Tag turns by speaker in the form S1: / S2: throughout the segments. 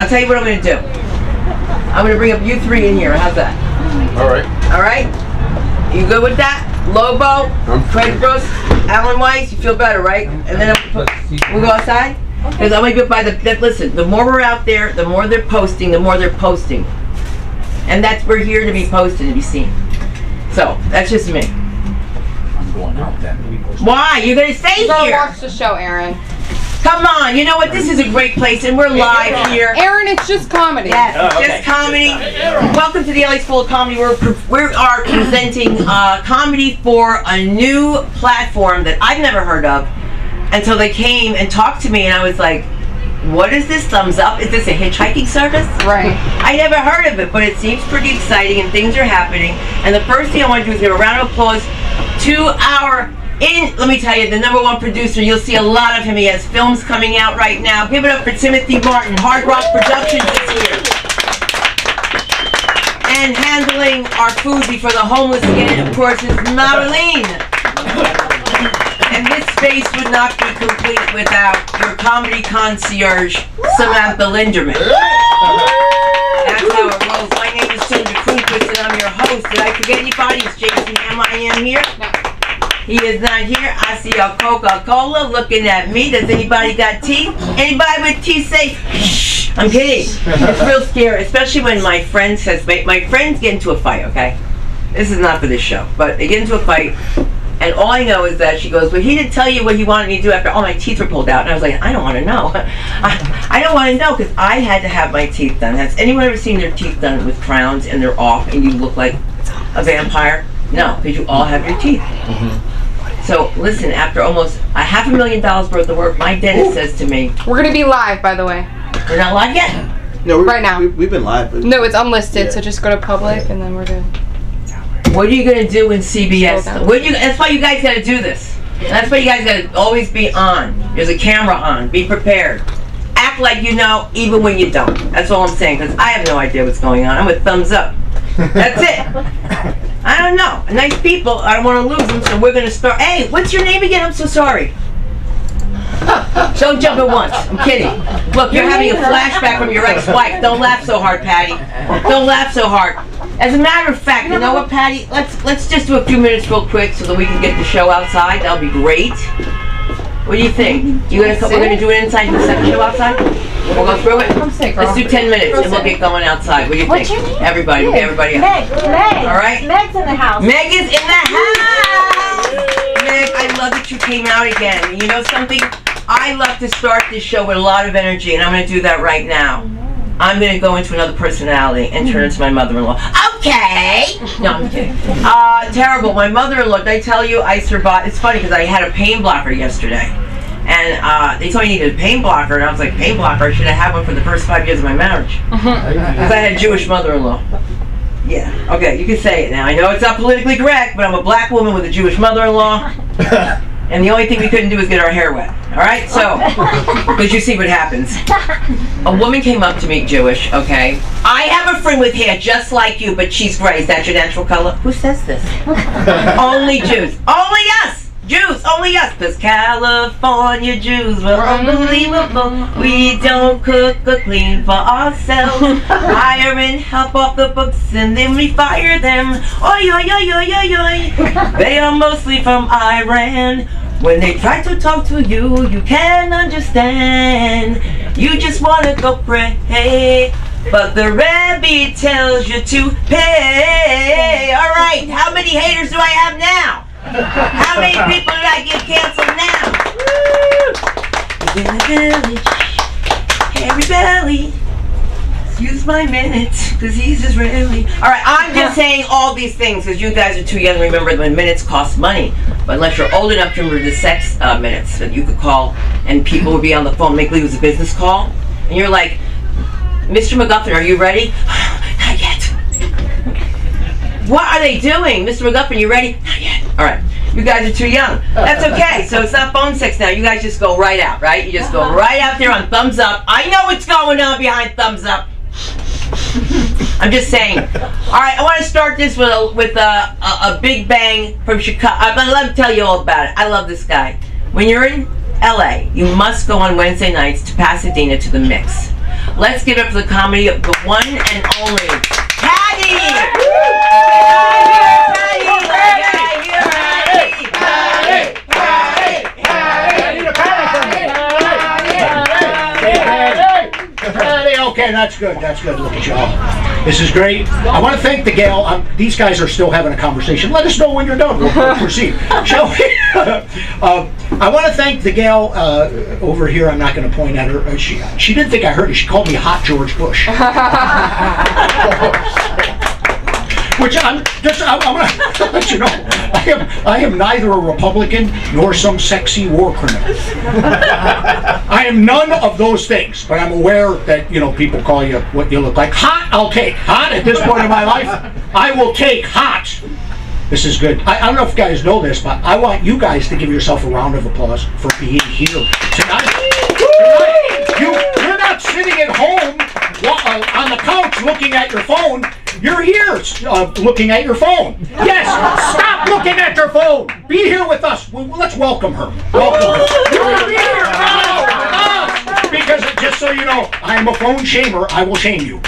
S1: I'll tell you what I'm going to do. I'm going to bring up you three in here. How's that?
S2: All right.
S1: All right? You good with that? Lobo, Craig Brooks, Alan Weiss, you feel better, right? And then we'll go outside? Because I'm going to go by listen, the more we're out there, the more they're posting, And we're here to be posted, to be seen. So, that's just me.
S2: I'm going out then.
S1: Why? You're going to stay
S3: Go
S1: here.
S3: watch the show, Aaron.
S1: Come on, you know what? This is a great place, and we're live here.
S3: Aaron, it's just comedy.
S1: Yes, just comedy. Welcome to the LA School of Comedy. We are presenting comedy for a new platform that I've never heard of until they came and talked to me, and I was like, what is this Thumzup? Is this a hitchhiking service?
S3: Right.
S1: I never heard of it, but it seems pretty exciting, and things are happening. And the first thing I want to do is give a round of applause to let me tell you, the #1 producer. You'll see a lot of him. He has films coming out right now. Give it up for Timothy Martin. Hard Rock Productions is here. And handling our food before the homeless again, of course, is Marilyn. And this space would not be complete without your comedy concierge, Samantha Linderman. That's how it rolls. My name is Sandra Krunkvist, and I'm your host. Did I forget anybody? Is Jason M.I.M. here? No. He is not here. I see a Coca-Cola looking at me. Does anybody got teeth? Anybody with teeth say, shh. I'm kidding. It's real scary, especially when my friend says, my friends get into a fight, okay? This is not for this show, but they get into a fight, and all I know is that she goes, well, he didn't tell you what he wanted me to do after all my teeth were pulled out. And I was like, I don't want to know. I don't want to know, because I had to have my teeth done. Has anyone ever seen their teeth done with crowns and they're off and you look like a vampire? No, because you all have your teeth. Mm-hmm. So listen, after almost $500,000 worth of work, my dentist says to me,
S3: we're going to be live, by the way.
S1: We're not live yet?
S4: No,
S3: right now.
S4: We've been live.
S3: No, it's unlisted, so just go to public and then we're good.
S1: What are you going to do in CBS? That's why you guys got to do this. That's why you guys got to always be on. There's a camera on. Be prepared. Act like you know, even when you don't. That's all I'm saying, because I have no idea what's going on. I'm with Thumzup. That's it. I don't know. Nice people. I don't want to lose them, so we're going to start. Hey, what's your name again? I'm so sorry. Don't jump at once. I'm kidding. Look, you're having a flashback from your ex-wife. Don't laugh so hard, Patty. Don't laugh so hard. As a matter of fact, you know what, Patty? Let's just do a few minutes real quick so that we can get the show outside. That'll be great. What do you think? We're gonna do it inside the second show outside? We'll go through it? Let's do 10 minutes and we'll get going outside. What do you think? Everybody, we'll get everybody out.
S5: Meg.
S1: All right?
S5: Meg's in the house.
S1: Meg is in the house! Meg, I love that you came out again. You know something? I love to start this show with a lot of energy, and I'm gonna do that right now. I'm gonna go into another personality and turn into my mother-in-law. Okay! No, I'm kidding. Terrible. My mother-in-law, did I tell you I survived? It's funny because I had a pain blocker yesterday. And they told me you needed a pain blocker, and I was like, pain blocker? I should have had one for the first 5 years of my marriage. Because I had a Jewish mother-in-law. Yeah, okay, you can say it now. I know it's not politically correct, but I'm a black woman with a Jewish mother-in-law. And the only thing we couldn't do was get our hair wet. All right, so, because you see what happens. A woman came up to me, Jewish, okay? I have a friend with hair just like you, but she's gray. Is that your natural color? Who says this? Only Jews. Only us! Jews, only us, because California Jews were unbelievable. We don't cook or clean for ourselves. Hire and help off the books, and then we fire them. Oi, oi, oi, oi, oi, oi. They are mostly from Iran. When they try to talk to you, you can't understand. You just want to go pray, but the Rebbe tells you to pay. All right, how many haters do I have now? How many people did I get canceled now? Woo! In the village, every belly. Use my minutes, because he's Israeli. Alright, I'm just saying all these things because you guys are too young to remember when minutes cost money. But unless you're old enough to remember the sex minutes that you could call and people would be on the phone, make believe it was a business call. And you're like, Mr. McGuffin, are you ready? Not yet. What are they doing? Mr. McGuffin, you ready? Not yet. Alright, you guys are too young. That's okay, so it's not phone sex now. You guys just go right out, right? You just go right out there on Thumzup. I know what's going on behind Thumzup. I'm just saying. Alright, I want to start this with a big bang from Chicago. But let me tell you all about it. I love this guy. When you're in LA, you must go on Wednesday nights to Pasadena to the Mix. Let's give it up for the comedy of the one and only Patty!
S4: Okay, that's good. That's good. Look at y'all. This is great. I want to thank the gal. These guys are still having a conversation. Let us know when you're done. We'll proceed. Shall we? I want to thank the gal over here. I'm not going to point at her. She didn't think I heard it. She called me Hot George Bush. Which I'm going to let you know, I am neither a Republican nor some sexy war criminal. I am none of those things, but I'm aware that, people call you what you look like. Hot, I'll take. Hot at this point in my life, I will take hot. This is good. I don't know if you guys know this, but I want you guys to give yourself a round of applause for being here tonight. You're not sitting at home on the couch looking at your phone. You're here looking at your phone. Yes, stop looking at your phone. Be here with us. Let's welcome her. Welcome her. You're here with us. Because just so you know, I am a phone shamer. I will shame you.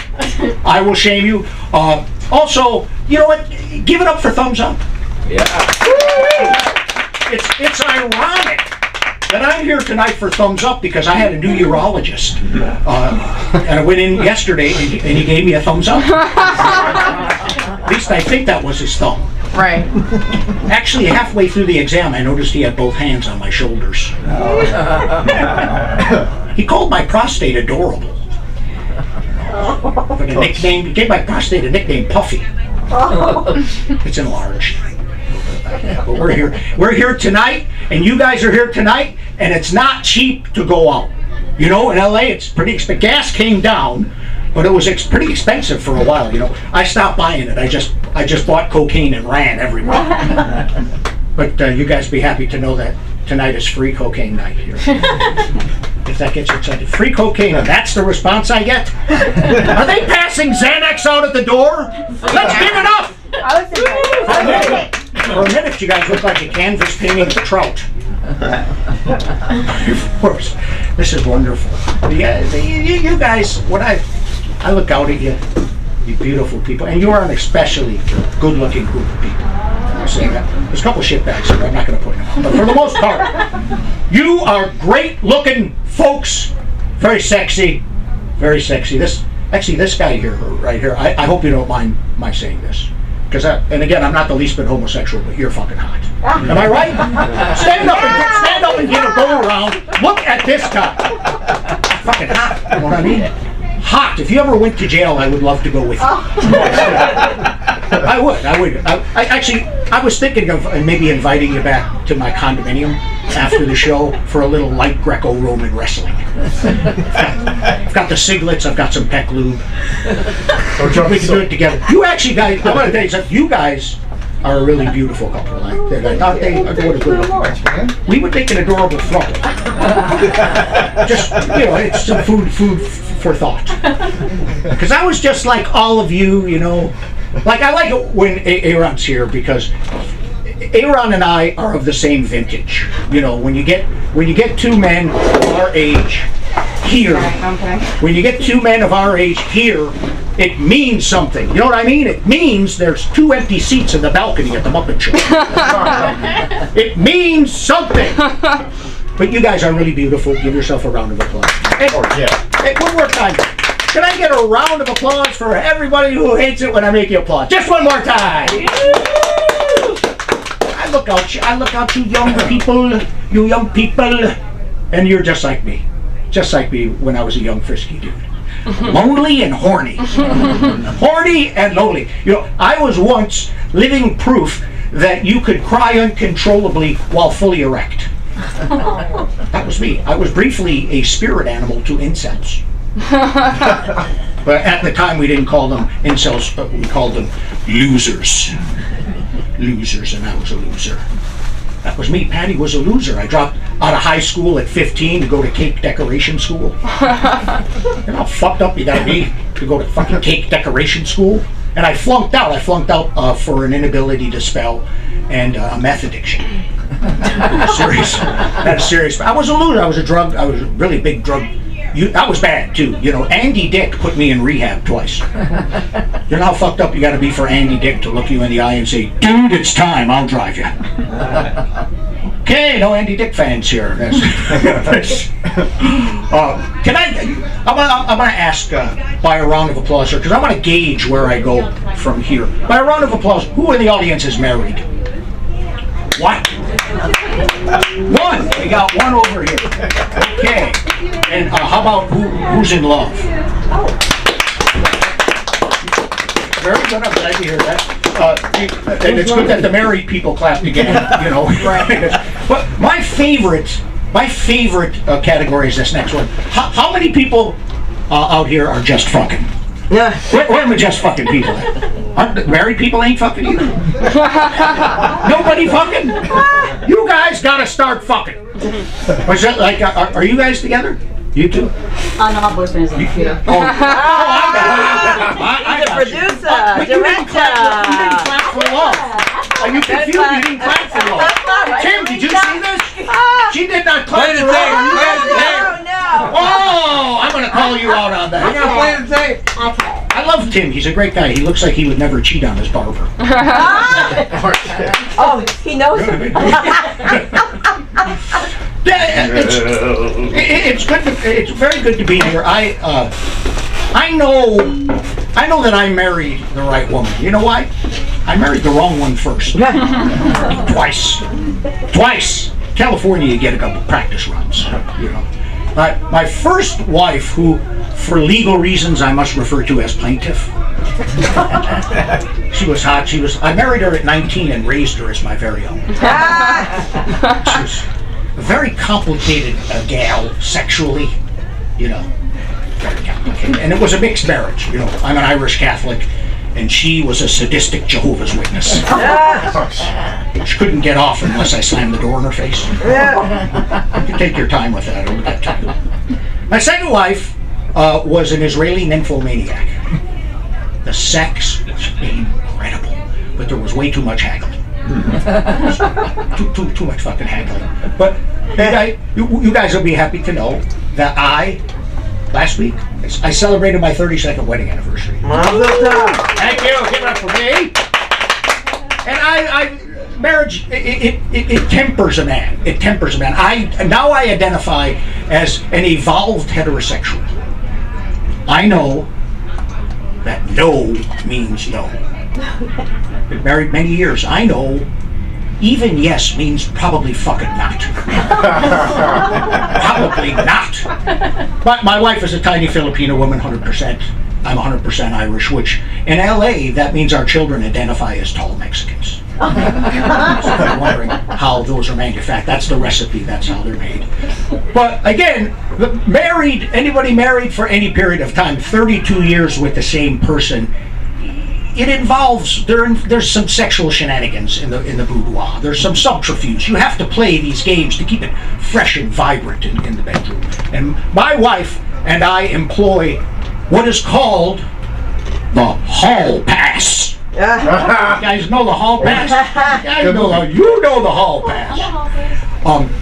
S4: I will shame you. Also, you know what? Give it up for Thumzup.
S2: Yeah.
S4: It's ironic that I'm here tonight for Thumzup because I had a new urologist. And I went in yesterday and he gave me a thumbs up. At least I think that was his thumb.
S3: Right.
S4: Actually, halfway through the exam, I noticed he had both hands on my shoulders. He called my prostate adorable. But he gave my prostate a nickname, Puffy. It's enlarged. But we're here tonight, and you guys are here tonight, and it's not cheap to go out. In LA, it's pretty expensive. Gas came down, but it was pretty expensive for a while. I stopped buying it. I just bought cocaine and ran everywhere. But you guys be happy to know that tonight is free cocaine night here. If that gets you excited. Free cocaine, and that's the response I get? Are they passing Xanax out at the door? Let's give it up! For a minute, you guys look like a canvas painting of trout. Of course. This is wonderful. You guys, when I look out at you beautiful people, and you are an especially good-looking group of people. I'm saying that. There's a couple shitbags here, I'm not going to point them out. But for the most part, you are great-looking folks. Very sexy. Very sexy. This guy here, right here, I hope you don't mind my saying this. And again, I'm not the least bit homosexual, but you're fucking hot. Am I right? Stand up and get a go around. Look at this guy. Fucking hot. You know what I mean? Hot. If you ever went to jail, I would love to go with you. I would. I was thinking of maybe inviting you back to my condominium after the show for a little light Greco-Roman wrestling. I've got the Siglets, I've got some Peck Lube. We can do it together. You actually guys, I want to tell you something, you guys are a really beautiful couple. I thought they would have good. We would make an adorable throuple. Just, it's some food for thought. Because I was just like all of you, Like, I like it when Aaron's here because Aaron and I are of the same vintage. When you get two men of our age here, when you get two men of our age here, it means something. You know what I mean? It means there's 2 empty seats in the balcony at the Muppet Show. It means something. But you guys are really beautiful. Give yourself a round of applause. Hey, one more time. Can I get a round of applause for everybody who hates it when I make you applaud? Just one more time. I look out you young people, and you're just like me when I was a young frisky dude. Lonely and horny. Horny and lonely. I was once living proof that you could cry uncontrollably while fully erect. That was me. I was briefly a spirit animal to incels. But at the time we didn't call them incels, but we called them losers. Losers, and I was a loser. That was me. Patty was a loser. I dropped out of high school at 15 to go to cake decoration school. You know how fucked up you gotta be to go to fucking cake decoration school? And I flunked out. I flunked out for an inability to spell and a meth addiction. That's serious. I was a loser. I was a really big drug that was bad too. You know, Andy Dick put me in rehab twice. You know how fucked up you got to be for Andy Dick to look you in the eye and say, "Dude, it's time. I'll drive you." Okay, no Andy Dick fans here. Can I'm going to ask by a round of applause here, because I want to gauge where I go from here. By a round of applause, who in the audience is married? One. We got one over here. Okay. And how about who's in love? Very good. I'm glad to hear that. And it's good that the married people clapped again. You know. But my favorite category is this next one. How many people out here are just fucking?
S1: Yeah.
S4: Where are the just fucking people at? Married people ain't fucking either. Nobody fucking? You guys gotta start fucking. Is that like, are you guys together? You two?
S5: Oh, no, my boyfriend's on the computer.
S4: I got
S1: Producer,
S4: you. You didn't
S1: director.
S4: clap for love. Are you confused? You didn't clap for love. Tim, did you see this? She did not clap for love. Oh, I'm gonna call you out on that.
S5: I'm gonna play the tape.
S4: I love Tim. He's a great guy. He looks like he would never cheat on his barber.
S1: Oh, he knows it.
S4: It's good. It's very good to be here. I know that I married the right woman. You know why? I married the wrong one first. Twice. California, you get a couple practice runs. You know. My first wife, who, for legal reasons, I must refer to as plaintiff. She was hot. I married her at 19 and raised her as my very own. She was a very complicated gal sexually, you know, very complicated. And it was a mixed marriage. You know, I'm an Irish Catholic, and she was a sadistic Jehovah's Witness. She couldn't get off unless I slammed the door in her face. You can take your time with that. I don't have time. My second wife was an Israeli nymphomaniac. The sex was incredible, but there was way too much haggling. Too much fucking haggling. But you guys will be happy to know that last week, I celebrated my 32nd wedding anniversary. Thank you. Give it up for me. And marriage, it tempers a man. It tempers a man. Now I identify as an evolved heterosexual. I know that no means no. Been married many years. I know even yes means probably fucking not. Probably not. But my wife is a tiny Filipino woman, 100%. I'm 100% Irish, which in LA, that means our children identify as tall Mexicans. So I'm wondering how those are manufactured. That's the recipe. That's how they're made. But again, anybody married for any period of time, 32 years with the same person, it involves, there's some sexual shenanigans in the boudoir. There's some subterfuge. You have to play these games to keep it fresh and vibrant in the bedroom. And my wife and I employ what is called the hall pass. You guys know the hall pass? You know the hall pass.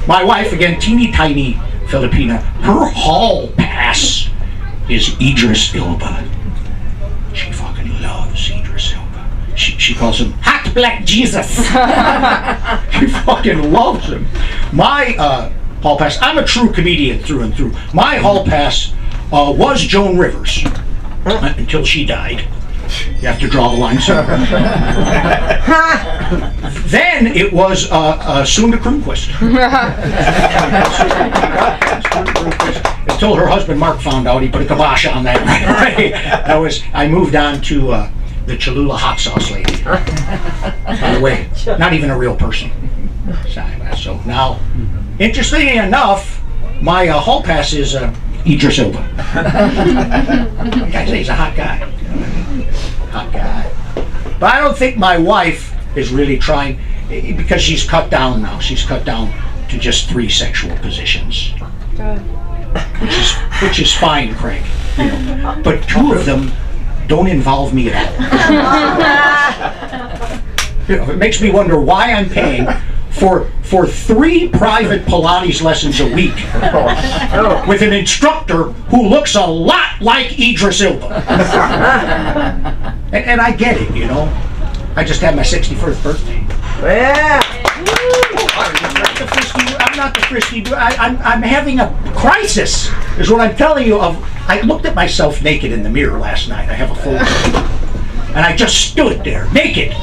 S4: My wife, again, teeny tiny Filipina, her hall pass is Idris Elba. She fucking loves Idris Elba. She calls him Hot Black Jesus. She fucking loves him. My hall pass, I'm a true comedian through and through. My hall pass was Joan Rivers until she died. You have to draw the line somewhere. Then it was Sunda Kronquist. Until her husband Mark found out, he put a kibosh on that right away. I moved on to the Cholula hot sauce lady. By the way, not even a real person. So now, interestingly enough, my hall pass is Idris Elba. Guys say he's a hot guy. Hot guy. But I don't think my wife is really trying, because she's cut down now. She's cut down to just 3 sexual positions.
S3: Good.
S4: Which is fine, Craig. You know. But 2 of them don't involve me at all. You know, it makes me wonder why I'm paying for 3 private Pilates lessons a week with an instructor who looks a lot like Idris Elba. and I get it, you know. I just had my 61st birthday.
S1: Yeah.
S4: I'm not the frisky dude. I'm having a crisis, is what I'm telling you. I looked at myself naked in the mirror last night. I have a photo. And I just stood there, naked.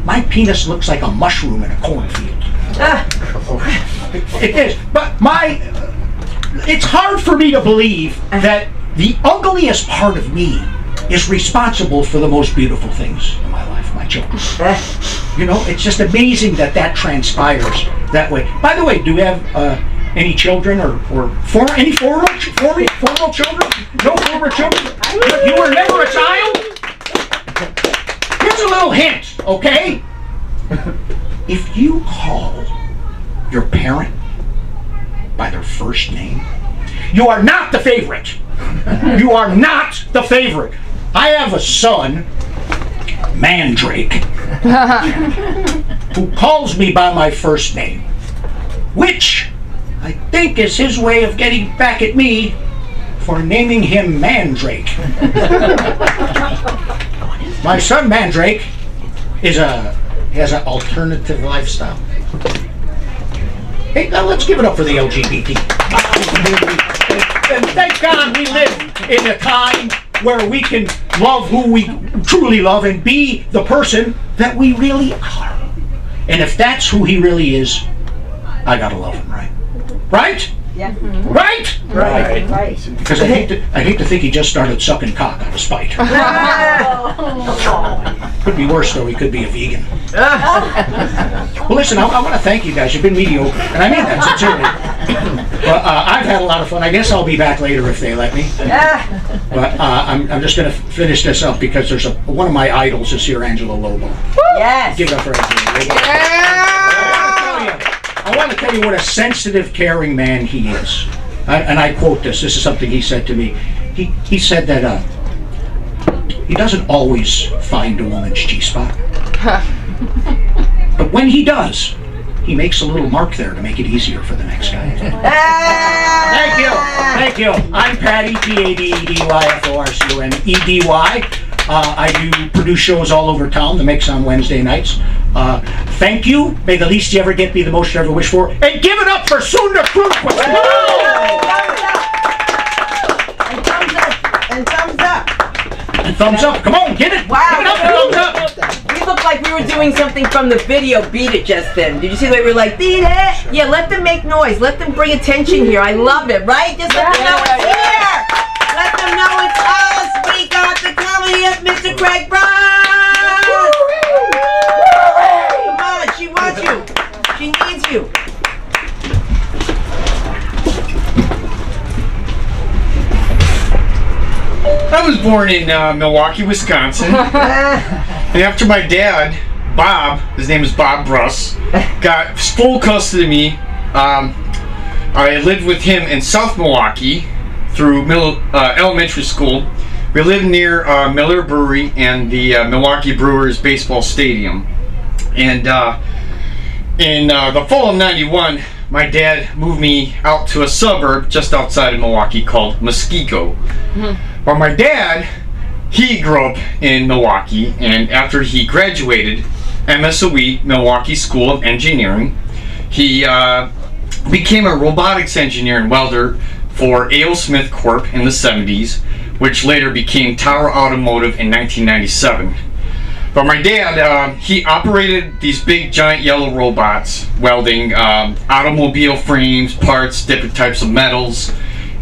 S4: My penis looks like a mushroom in a cornfield. It is. But it's hard for me to believe that the ugliest part of me is responsible for the most beautiful things in my life, my children. You know, it's just amazing that transpires that way. By the way, do you have any children or any formal children? No former children? You were never a child? Here's a little hint, okay? If you call your parent by their first name, you are not the favorite. You are not the favorite. I have a son, Mandrake, who calls me by my first name, which I think is his way of getting back at me for naming him Mandrake. My son Mandrake has an alternative lifestyle. Hey, now let's give it up for the LGBT. And thank God we live in a time where we can love who we truly love and be the person that we really are. And if that's who he really is, I gotta love him, right? Right?
S5: Yeah.
S4: Right?
S5: Right.
S4: Because I hate to think he just started sucking cock out of spite. Could be worse though. He could be a vegan. Well, listen. I want to thank you guys. You've been mediocre, and I mean that sincerely. But I've had a lot of fun. I guess I'll be back later if they let me. But I'm just going to finish this up because there's one of my idols is here, Angelo Lobo.
S1: Yes.
S4: Give it up for Angelo Lobo. I want to tell you what a sensitive, caring man he is. And I quote this. This is something he said to me. He said that he doesn't always find a woman's G-spot. But when he does, he makes a little mark there to make it easier for the next guy. Thank you. I'm Patty, PADEDYFORCONEDY. I do produce shows all over town, The Mix on Wednesday nights. Thank you. May the least you ever get be the most you ever wish for. And give it up for Sunda Cruz.
S1: And thumbs up.
S4: And thumbs up. Come on, get it.
S1: Wow.
S4: Give it up for thumbs up.
S1: We looked like we were doing something from the video Beat It just then. Did you see the way we were like, beat it? Yeah, let them make noise. Let them bring attention here. I love it, right? Just let them know it's here. Let them know it's us. We got the comedy of Mr. Craig Brown. Come on, she wants you. She needs you.
S6: I was born in Milwaukee, Wisconsin. And after my dad, Bob, his name is Bob Bruss, got full custody of me, I lived with him in South Milwaukee through elementary school. We lived near Miller Brewery and the Milwaukee Brewers baseball stadium. And in the fall of '91, my dad moved me out to a suburb just outside of Milwaukee called Muskego. Well, my dad, he grew up in Milwaukee, and after he graduated MSOE, Milwaukee School of Engineering, he became a robotics engineer and welder for A.O. Smith Corp. In the 70s, which later became Tower Automotive in 1997. But my dad, he operated these big giant yellow robots, welding automobile frames, parts, different types of metals.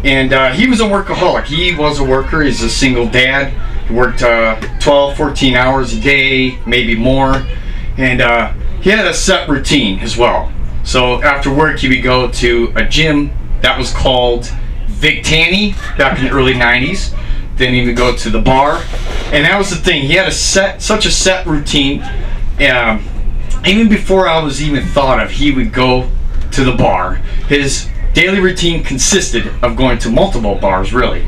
S6: And he was a workaholic. He was a worker. He's a single dad. He worked 12, 14 hours a day, maybe more. And he had a set routine as well. So after work, he would go to a gym that was called Vic Tanny back in the early 90s. Then he would go to the bar. And that was the thing. He had such a set routine. Even before I was even thought of, he would go to the bar. His daily routine consisted of going to multiple bars, really.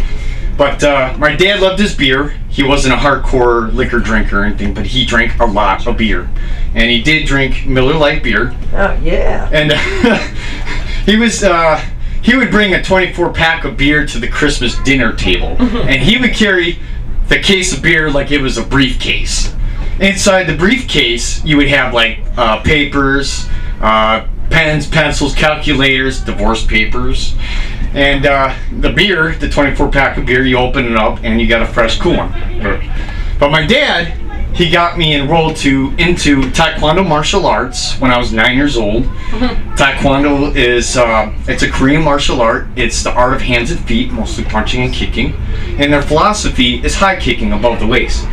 S6: But my dad loved his beer. He wasn't a hardcore liquor drinker or anything, but he drank a lot of beer. And he did drink Miller Lite beer.
S1: Oh, yeah.
S6: And he would bring a 24-pack of beer to the Christmas dinner table. And he would carry the case of beer like it was a briefcase. Inside the briefcase, you would have like papers, pens, pencils, calculators, divorce papers. And the beer, the 24-pack of beer, you open it up and you got a fresh cool one. But my dad, he got me enrolled into Taekwondo martial arts when I was 9 years old. Taekwondo is it's a Korean martial art. It's the art of hands and feet, mostly punching and kicking. And their philosophy is high kicking above the waist.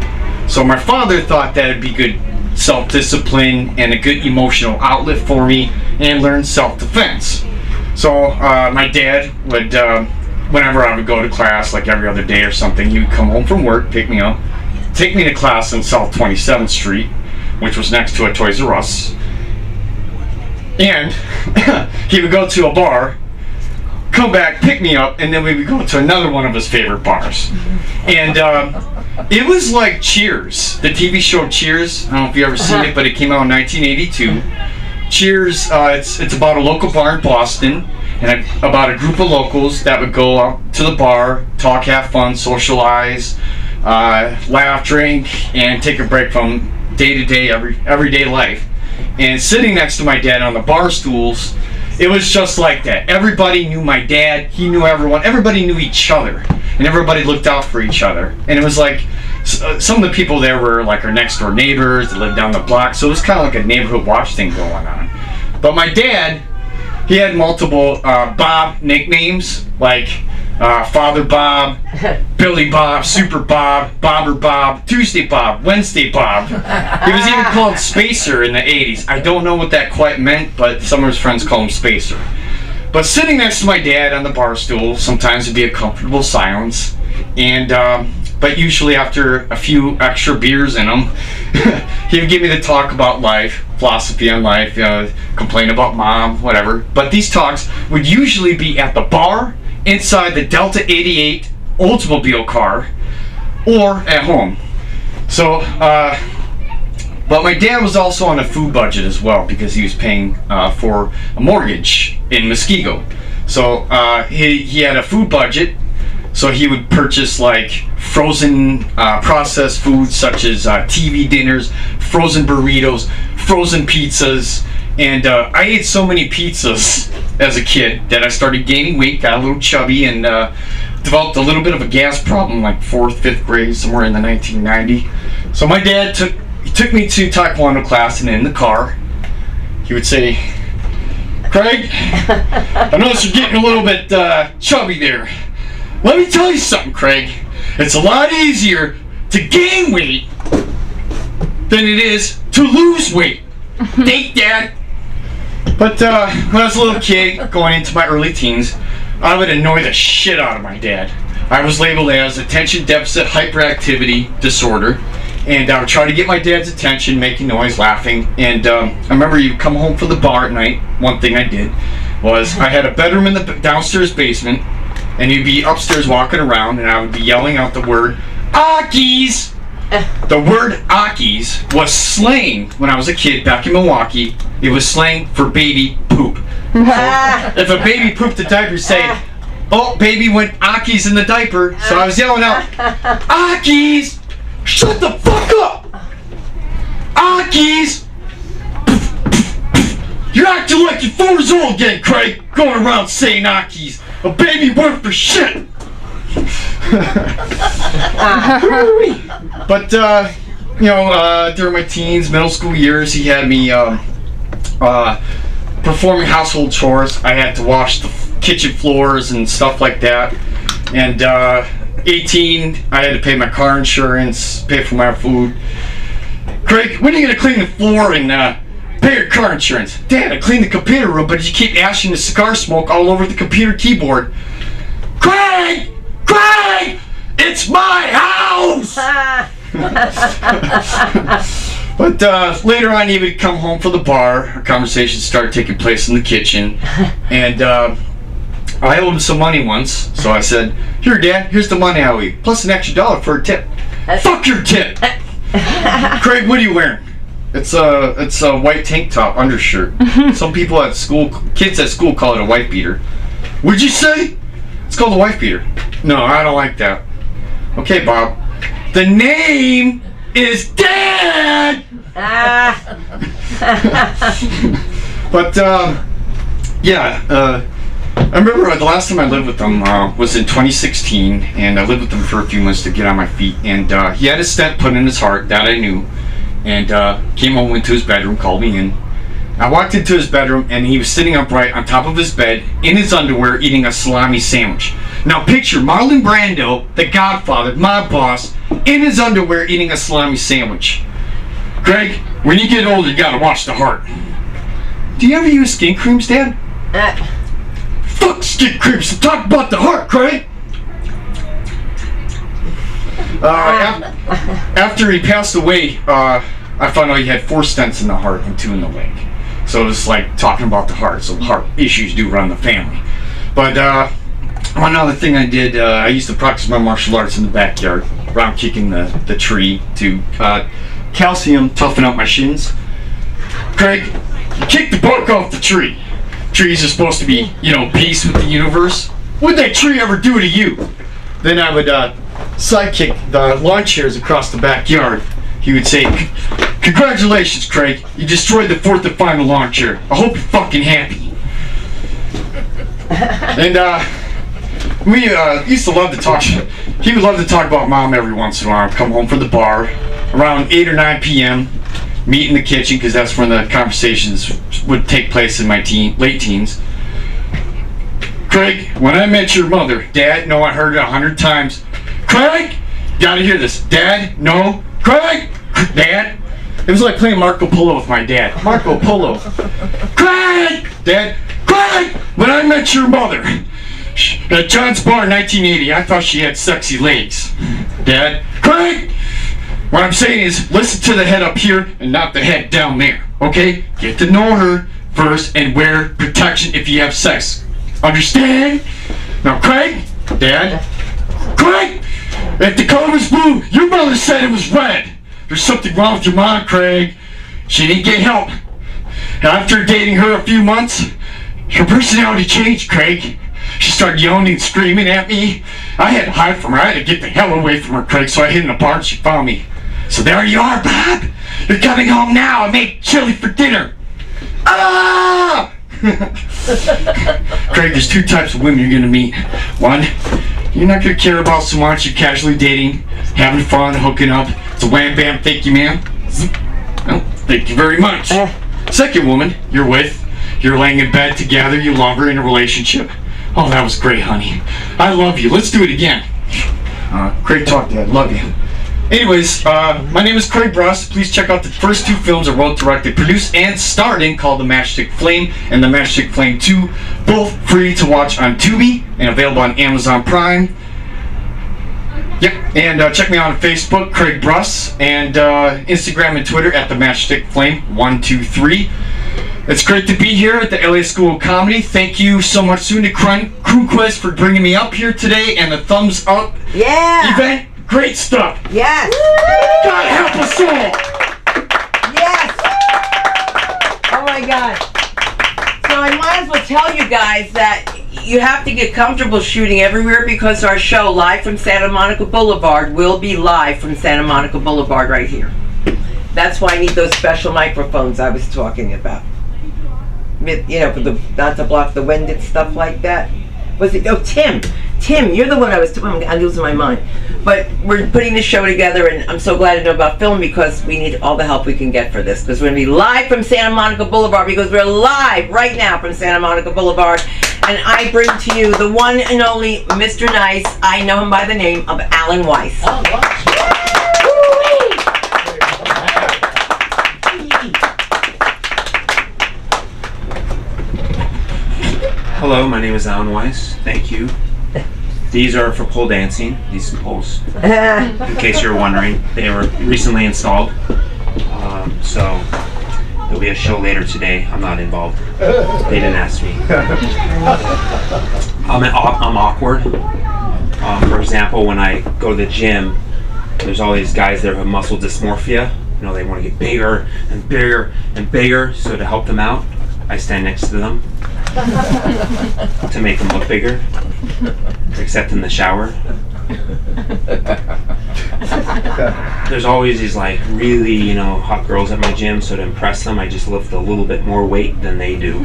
S6: So my father thought that it'd be good self-discipline and a good emotional outlet for me and learn self-defense. So my dad would, whenever I would go to class, like every other day or something, he would come home from work, pick me up, take me to class on South 27th Street, which was next to a Toys R Us. And he would go to a bar, come back, pick me up, and then we would go to another one of his favorite bars. And it was like Cheers, the TV show Cheers. I don't know if you ever seen it, but it came out in 1982. Cheers, it's about a local bar in Boston, and about a group of locals that would go out to the bar, talk, have fun, socialize, laugh, drink, and take a break from day-to-day, everyday life. And sitting next to my dad on the bar stools, it was just like that. Everybody knew my dad, he knew everyone, everybody knew each other, and everybody looked out for each other. And it was like, some of the people there were like our next door neighbors that lived down the block, so it was kind of like a neighborhood watch thing going on. But my dad, he had multiple Bob nicknames, like Father Bob, Billy Bob, Super Bob, Bobber Bob, Tuesday Bob, Wednesday Bob. He was even called Spacer in the 80s. I don't know what that quite meant, but some of his friends call him Spacer. But sitting next to my dad on the bar stool, sometimes it'd be a comfortable silence, and but usually after a few extra beers in him, he would give me the talk about life, philosophy on life, complain about mom, whatever. But these talks would usually be at the bar, inside the Delta 88 Oldsmobile car, or at home. So, but my dad was also on a food budget as well, because he was paying for a mortgage in Muskego. So he had a food budget. So he would purchase like frozen processed foods such as TV dinners, frozen burritos, frozen pizzas, and I ate so many pizzas as a kid that I started gaining weight, got a little chubby, and developed a little bit of a gas problem like 4th, 5th grade, somewhere in the 1990. So my dad took me to Taekwondo class, and in the car, he would say, "Craig, I notice you're getting a little bit chubby there. Let me tell you something, Craig. It's a lot easier to gain weight than it is to lose weight." Thank Dad. But when I was a little kid, going into my early teens, I would annoy the shit out of my dad. I was labeled as attention deficit hyperactivity disorder, and I would try to get my dad's attention, making noise, laughing. And I remember you'd come home from the bar at night. One thing I did was I had a bedroom in the downstairs basement, and you'd be upstairs walking around, and I would be yelling out the word "Akis." The word "Akis" was slang when I was a kid back in Milwaukee. It was slang for baby poop. So if a baby pooped a diaper, say, "Oh, baby went Akis in the diaper." So I was yelling out, "Akis, shut the fuck up! Akis! You're acting like you're 4 years old again, Craig, going around saying Akis. A baby worth for shit." But during my teens, middle school years, he had me performing household chores. I had to wash the kitchen floors and stuff like that. And 18, I had to pay my car insurance, pay for my food. "Craig, when are you gonna clean the floor and pay your car insurance?" "Dad, I cleaned the computer room, but you keep ashing the cigar smoke all over the computer keyboard." "Craig! Craig! It's my house!" But later on, he would come home from the bar. Our conversations started taking place in the kitchen. And I owed him some money once, so I said, "Here, Dad, here's the money I owe you, plus an extra $1 for a tip." Fuck your tip! Craig, what are you wearing? It's a white tank top undershirt. Some people at school, kids at school call it a wife beater. What'd you say? It's called a wife beater. No, I don't like that. Okay, Bob. The name is Dad! But, I remember the last time I lived with him was in 2016, and I lived with him for a few months to get on my feet, and he had a stent put in his heart, that I knew, and came home, went to his bedroom, called me in. I walked into his bedroom, and he was sitting upright on top of his bed, in his underwear, eating a salami sandwich. Now picture Marlon Brando, the Godfather, my boss, in his underwear eating a salami sandwich. Craig, when you get older, you gotta watch the heart. Do you ever use skin creams, Dad? Fuck skin creams! Talk about the heart, Craig! After he passed away, I found out he had 4 stents in the heart and 2 in the leg. So it was like talking about the heart. So heart issues do run the family. But one other thing I did, I used to practice my martial arts in the backyard, round kicking the tree to calcium toughen up my shins. Craig, you kick the bark off the tree. Trees are supposed to be, peace with the universe. What'd that tree ever do to you? Then I would sidekick the lawn chairs across the backyard. He would say, "Congratulations, Craig. You destroyed the 4th and final lawn chair. I hope you're fucking happy." And we used to love to talk. He would love to talk about Mom every once in a while. I'd come home from the bar around 8 or 9 p.m. Meet in the kitchen because that's when the conversations would take place in my late teens. "Craig, when I met your mother, Dad, no, I heard it 100 times. Craig, gotta hear this. Dad, no, Craig, Dad." It was like playing Marco Polo with my dad. Marco Polo. "Craig, Dad, Craig, when I met your mother at John's Bar in 1980, I thought she had sexy legs. Dad, Craig, what I'm saying is, listen to the head up here and not the head down there, okay? Get to know her first and wear protection if you have sex. Understand? Now, Craig, Dad, Craig, if the color was blue, your mother said it was red. There's something wrong with your mom, Craig. She didn't get help. After dating her a few months, her personality changed, Craig. She started yelling and screaming at me. I had to hide from her. I had to get the hell away from her, Craig, so I hid in a bar and she found me. So there you are, Bob. You're coming home now. I made chili for dinner. Ah! Craig, there's 2 types of women you're gonna meet. One, you're not gonna care about so much. You're casually dating, having fun, hooking up. It's a wham bam, thank you, ma'am. Well, thank you very much. Second woman you're with, you're laying in bed together, you love her in a relationship. Oh, that was great, honey. I love you. Let's do it again. Great talk, Dad. Love you. Anyways, my name is Craig Bruss. Please check out the first 2 films I wrote, directed, produced, and starred in, called The Matchstick Flame and The Matchstick Flame 2. Both free to watch on Tubi and available on Amazon Prime. Yep, and check me out on Facebook, Craig Bruss, and Instagram and Twitter at The Matchstick Flame 123. It's great to be here at the LA School of Comedy. Thank you so much, Soon to Crew Quiz, for bringing me up here today, and the Thumbs Up event. Great stuff.
S1: Yes.
S6: God help us all.
S1: Yes. Oh my God. So I might as well tell you guys that you have to get comfortable shooting everywhere because our show, Live from Santa Monica Boulevard, will be live from Santa Monica Boulevard right here. That's why I need those special microphones I was talking about. For not to block the wind and stuff like that. Was it? Oh, Tim, you're the one I'm losing my mind. But we're putting this show together, and I'm so glad to know about film because we need all the help we can get for this. Because we're going to be live from Santa Monica Boulevard because we're live right now from Santa Monica Boulevard. And I bring to you the one and only Mr. Nice. I know him by the name of Alan Weiss.
S4: Oh, wow.
S7: Hello, my name is Alan Weiss. Thank you. These are for pole dancing, these poles. In case you're wondering, they were recently installed. So There'll be a show later today. I'm not involved. They didn't ask me. I'm awkward. For example, when I go to the gym, there's all these guys that have muscle dysmorphia. You know, they want to get bigger and bigger and bigger. So to help them out, I stand next to them to make them look bigger, except in the shower. There's always these like really, you know, hot girls at my gym, so to impress them, I just lift a little bit more weight than they do.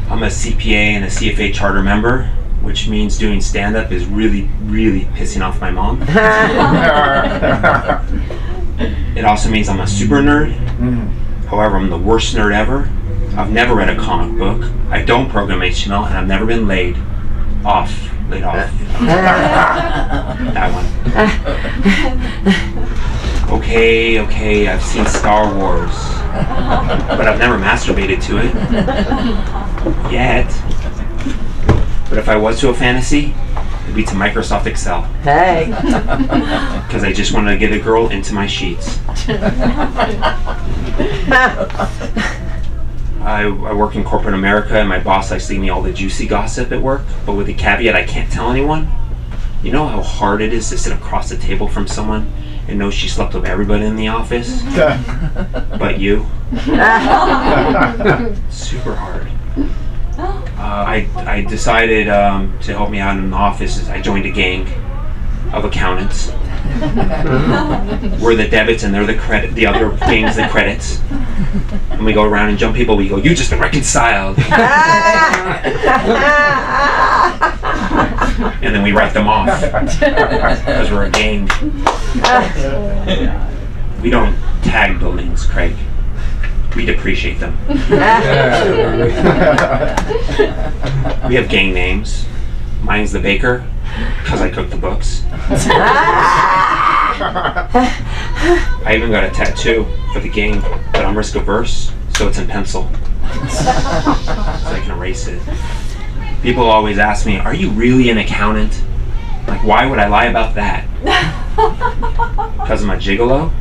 S7: I'm a CPA and a CFA charter member, which means doing stand-up is really, really pissing off my mom. It also means I'm a super nerd. However, I'm the worst nerd ever. I've never read a comic book. I don't program HTML, and I've never been laid off. That one. Okay, I've seen Star Wars, but I've never masturbated to it yet. But if I was to a fantasy, it'd be to Microsoft Excel.
S8: Hey.
S7: Because I just wanted to get a girl into my sheets. I work in corporate America, and my boss likes to give me all the juicy gossip at work, but with the caveat I can't tell anyone. You know how hard it is to sit across the table from someone and know she slept with everybody in the office? But you? Super hard. I decided to help me out in the office. I joined a gang of accountants. We're the debits and they're the credit. The other gang's the credits. And we go around and jump people. We go, "You just been reconciled." And then we write them off because we're a gang. We don't tag buildings, Craig. We depreciate them. We have gang names. Mine's the Baker, because I cook the books. I even got a tattoo for the gang, but I'm risk averse, so it's in pencil. So I can erase it. People always ask me, "Are you really an accountant?" Like, why would I lie about that? Because I'm a gigolo?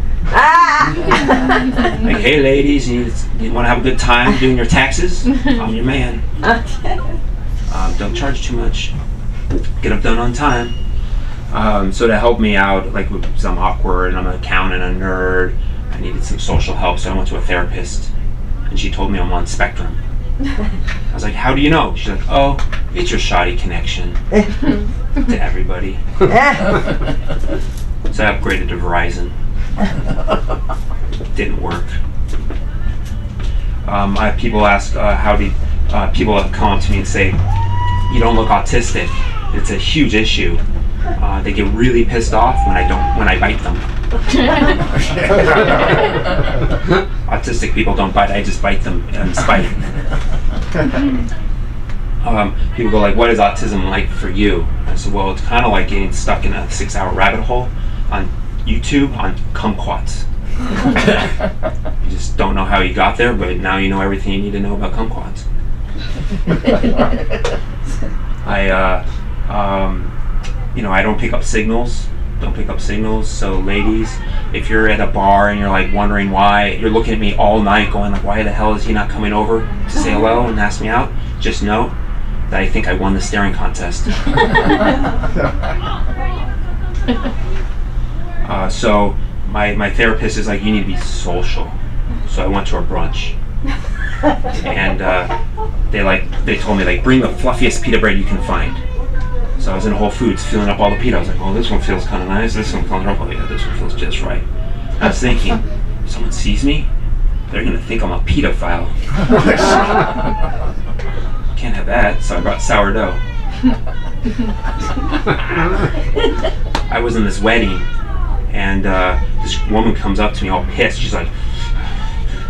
S7: Like, "Hey ladies, you want to have a good time doing your taxes? I'm your man. Don't charge too much. Get them done on time." So to help me out, like, because I'm awkward and I'm an accountant, a nerd, I needed some social help, so I went to a therapist, and she told me I'm on spectrum. I was like, "How do you know?" She's like, "Oh, it's your shoddy connection to everybody." So I upgraded to Verizon. Didn't work. People ask, people have come up to me and say, "You don't look autistic." It's a huge issue. They get really pissed off when I bite them. Autistic people don't bite, I just bite them in spite. People go like, "What is autism like for you?" I said, "Well, it's kind of like getting stuck in a 6-hour rabbit hole on YouTube on kumquats. You just don't know how you got there, but now you know everything you need to know about kumquats." I don't pick up signals. So ladies, if you're at a bar and you're like wondering why, you're looking at me all night going like, "Why the hell is he not coming over to say hello and ask me out?" Just know that I think I won the staring contest. So my therapist is like, "You need to be social." So I went to a brunch, and they told me, like, "Bring the fluffiest pita bread you can find." So I was in Whole Foods filling up all the pita. I was like, "Oh, this one feels kind of nice. This one feels rough. Oh yeah, this one feels just right." I was thinking, if someone sees me, they're gonna think I'm a pedophile. Can't have that. So I brought sourdough. I was in this wedding, and this woman comes up to me all pissed. She's like,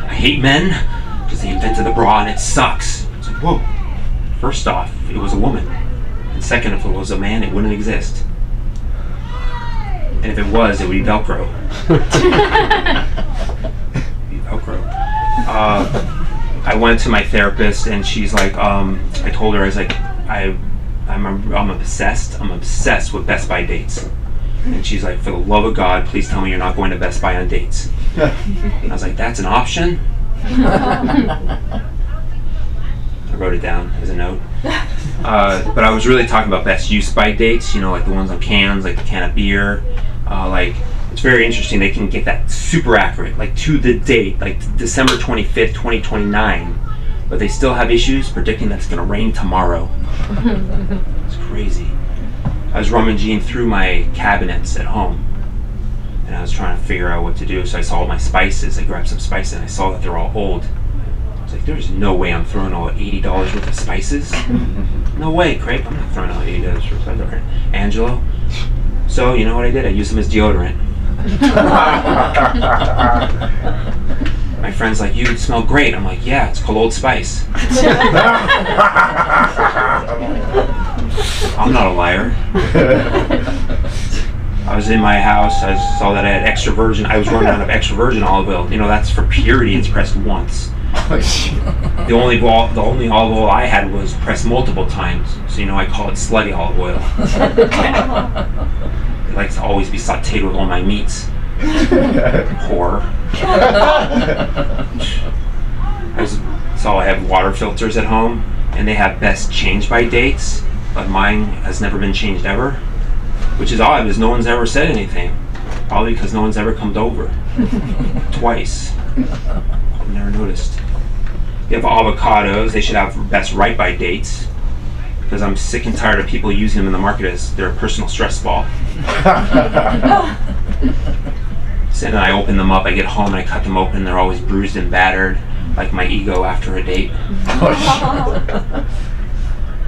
S7: "I hate men because they invented the bra and it sucks." I was like, "Whoa. First off, it was a woman. And second, if it was a man, it wouldn't exist. And if it was, it would be Velcro." I went to my therapist, and she's like, I told her, I was like, I'm obsessed with Best Buy dates. And she's like, for the love of God, please tell me you're not going to Best Buy on dates. And I was like, that's an option? I wrote it down as a note. But I was really talking about best use by dates, you know, like the ones on cans, like the can of beer. Like, it's very interesting. They can get that super accurate, like to the date, like December 25th, 2029. But they still have issues predicting that it's going to rain tomorrow. It's crazy. I was rummaging through my cabinets at home, and I was trying to figure out what to do. So I saw all my spices. I grabbed some spices, and I saw that they're all old. I was like, there's no way I'm throwing all $80 worth of spices. No way, Craig. I'm not throwing out $80 worth of spices. Angelo. So, you know what I did? I used them as deodorant. My friend's like, you smell great. I'm like, yeah, it's called Old Spice. I'm not a liar. I was in my house. I saw that I had extra virgin. I was running out of extra virgin olive oil. You know, that's for purity. It's pressed once. The only olive oil I had was pressed multiple times. So, you know, I call it slutty olive oil. It likes to always be sauteed with all my meats. Whore. So I have water filters at home, and they have best change by dates, but mine has never been changed ever, which is odd because no one's ever said anything. Probably because no one's ever come over. Twice. I've never noticed. You have avocados, they should have best right by dates, because I'm sick and tired of people using them in the market as their personal stress ball. So then I open them up, I get home and I cut them open, they're always bruised and battered, like my ego after a date.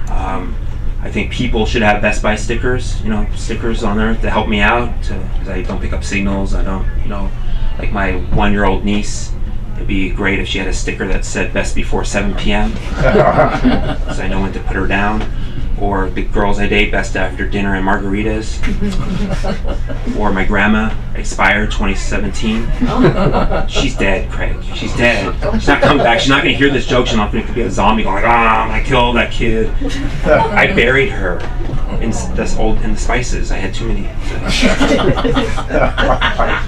S7: I think people should have Best Buy stickers, you know, stickers on there to help me out, because I don't pick up signals, I don't, you know, like my 1-year-old niece, it'd be great if she had a sticker that said best before 7 p.m. so I know when to put her down. Or the girls I date, best after dinner and margaritas. Or my grandma, expired 2017. She's dead, Craig. She's dead. She's not coming back. She's not going to hear this joke. She's not going to be a zombie going like, I killed that kid. I buried her in the spices. I had too many.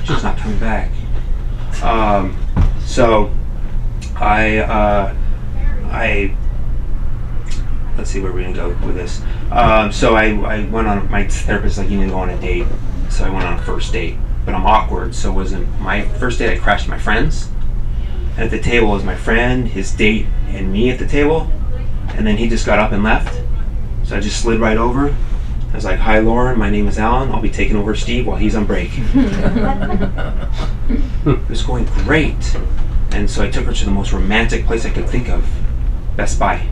S7: She's not coming back. So let's see where we're gonna go with this. So I went on, my therapist like, you need to go on a date. So I went on a first date, but I'm awkward. So it wasn't my first date. I crashed my friends, and at the table was my friend, his date, and me at the table. And then he just got up and left. So I just slid right over. I was like, hi Lauren, my name is Alan. I'll be taking over Steve while he's on break. It was going great. And so I took her to the most romantic place I could think of, Best Buy.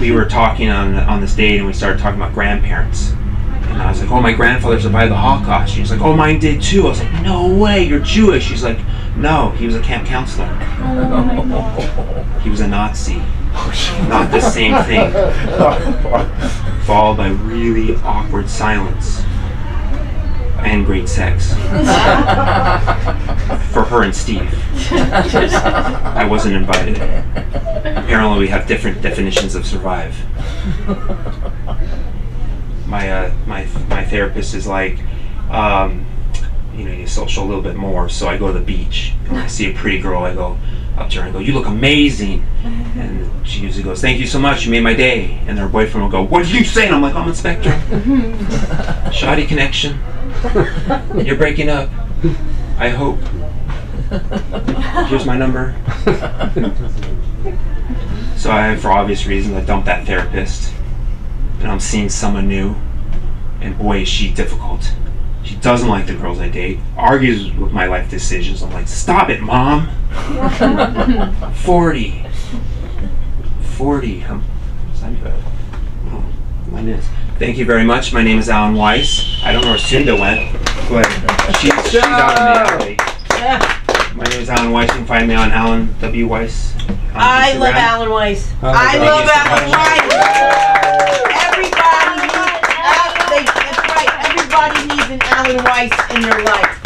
S7: We were talking on this date, and we started talking about grandparents. And I was like, oh, my grandfather survived the Holocaust. She's like, oh, mine did too. I was like, no way, you're Jewish. She's like, no, he was a camp counselor. He was a Nazi. Not the same thing. Followed by really awkward silence. And great sex. For her and Steve. I wasn't invited. Apparently we have different definitions of survive. My therapist is like, you know, you social a little bit more, so I go to the beach. And when I see a pretty girl, I go up to her and go, you look amazing. And she usually goes, thank you so much, you made my day. And her boyfriend will go, what did you say? And I'm like, I'm on Spectrum. Shoddy connection. You're breaking up. I hope. Here's my number. So for obvious reasons, I dumped that therapist. And I'm seeing someone new. And boy, is she difficult. She doesn't like the girls I date. Argues with my life decisions. I'm like, stop it, Mom. 40. Mine is. Thank you very much. My name is Alan Weiss. I don't know where Cinda went, but she's out in the alley. My name is Alan Weiss. You can find me on Alan W. Weiss.
S1: I love Alan Weiss. I love Alan Weiss. Everybody needs an Alan Weiss in their life.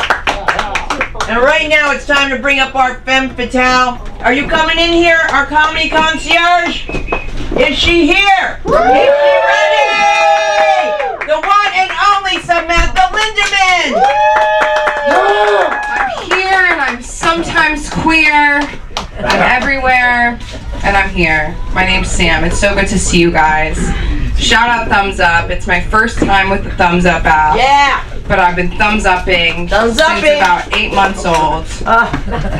S1: And right now it's time to bring up our femme fatale. Are you coming in here, our comedy concierge? Is she here? Is she ready?
S3: I'm here. My name's Sam. It's so good to see you guys. Shout out Thumzup. It's my first time with the Thumzup app.
S1: Yeah.
S3: But I've been Thumzupping since
S1: Thumzupping.
S3: about 8 months old.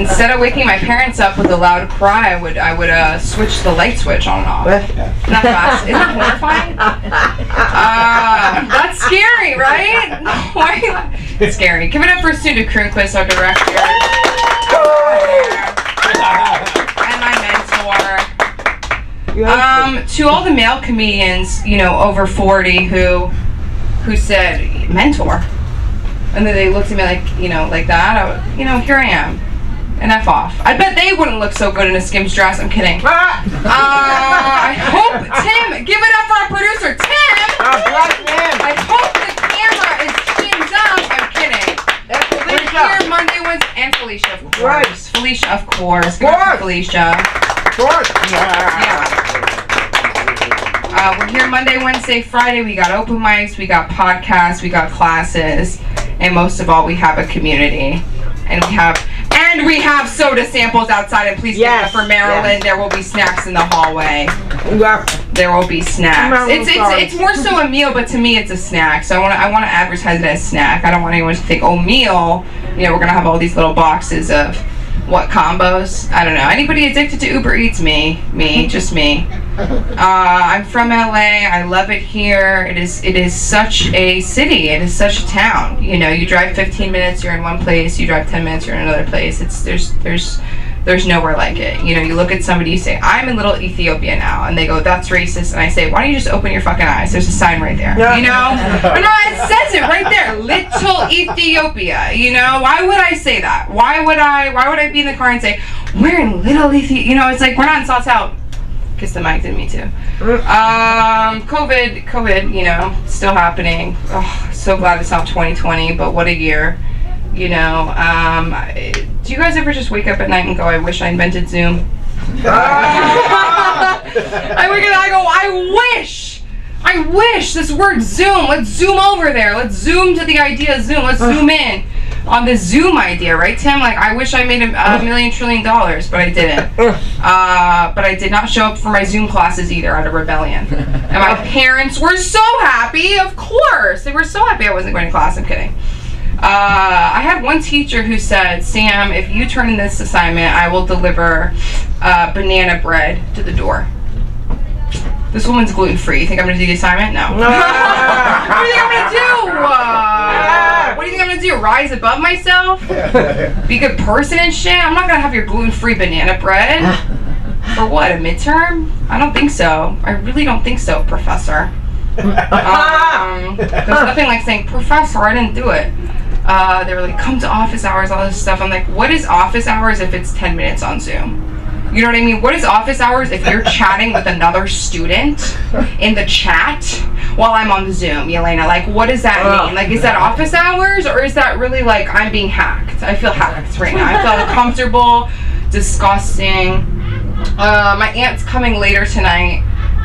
S3: Instead of waking my parents up with a loud cry, I would switch the light switch on and off. Not fast. Isn't that horrifying? That's scary, right? Why? It's scary. Give it up for Sue Kronquist, our director. And my mentor. To all the male comedians, over 40 who said mentor, and then they looked at me like that. Here I am, and F off. I bet they wouldn't look so good in a Skims dress. I'm kidding. I hope Tim. Give it up for our producer, Tim. I hope the camera is Skimmed up. I'm kidding. We're here Monday, Wednesday, and Felicia, of course.
S1: Right.
S3: Felicia, of course. Give it up for Felicia. Yeah. We're here Monday, Wednesday, Friday. We got open mics, we got podcasts, we got classes, and most of all, we have a community. And we have soda samples outside. And please give it up for Marilyn. Yes. There will be snacks in the hallway. There will be snacks. It's more so a meal, but to me, it's a snack. So I want to advertise it as snack. I don't want anyone to think, oh, meal. We're gonna have all these little boxes of what combos. I don't know. Anybody addicted to Uber Eats? Just me. I'm from LA. I love it here. It is such a city. It is such a town. You drive 15 minutes, you're in one place. You drive 10 minutes, you're in another place. There's nowhere like it. You look at somebody, you say, I'm in Little Ethiopia now, and they go, that's racist. And I say, why don't you just open your fucking eyes? There's a sign right there. No, it says it right there. Little Ethiopia. Why would I say that? Why would I be in the car and say, we're in Little Ethiopia? It's like, we're not in Sawtell. Kiss the mic, didn't mean to. COVID, still happening. Oh, so glad it's not 2020, but what a year. Do you guys ever just wake up at night and go, I wish I invented Zoom? I wake up and I go, I wish this word Zoom. Let's zoom over there. Let's zoom to the idea of Zoom. Let's zoom in on the Zoom idea, right, Tim? Like, I wish I made $1 million trillion, but I didn't. But I did not show up for my Zoom classes either out of rebellion. And my parents were so happy, of course. They were so happy I wasn't going to class. I'm kidding. I had one teacher who said, Sam, if you turn in this assignment, I will deliver banana bread to the door. This woman's gluten-free. You think I'm going to do the assignment? No. What do you think I'm going to do? What do you think I'm going to do? Rise above myself? Be a good person and shit? I'm not going to have your gluten-free banana bread. For what, a midterm? I don't think so. I really don't think so, Professor. There's nothing like saying, Professor, I didn't do it. They were like, come to office hours, all this stuff. I'm like, what is office hours if it's 10 minutes on Zoom? You know what I mean? What is office hours if you're chatting with another student in the chat while I'm on the Zoom, Yelena? Like, what does that mean? Like, is that office hours, or is that really like I'm being hacked? I feel hacked right now. I feel uncomfortable, disgusting. My aunt's coming later tonight.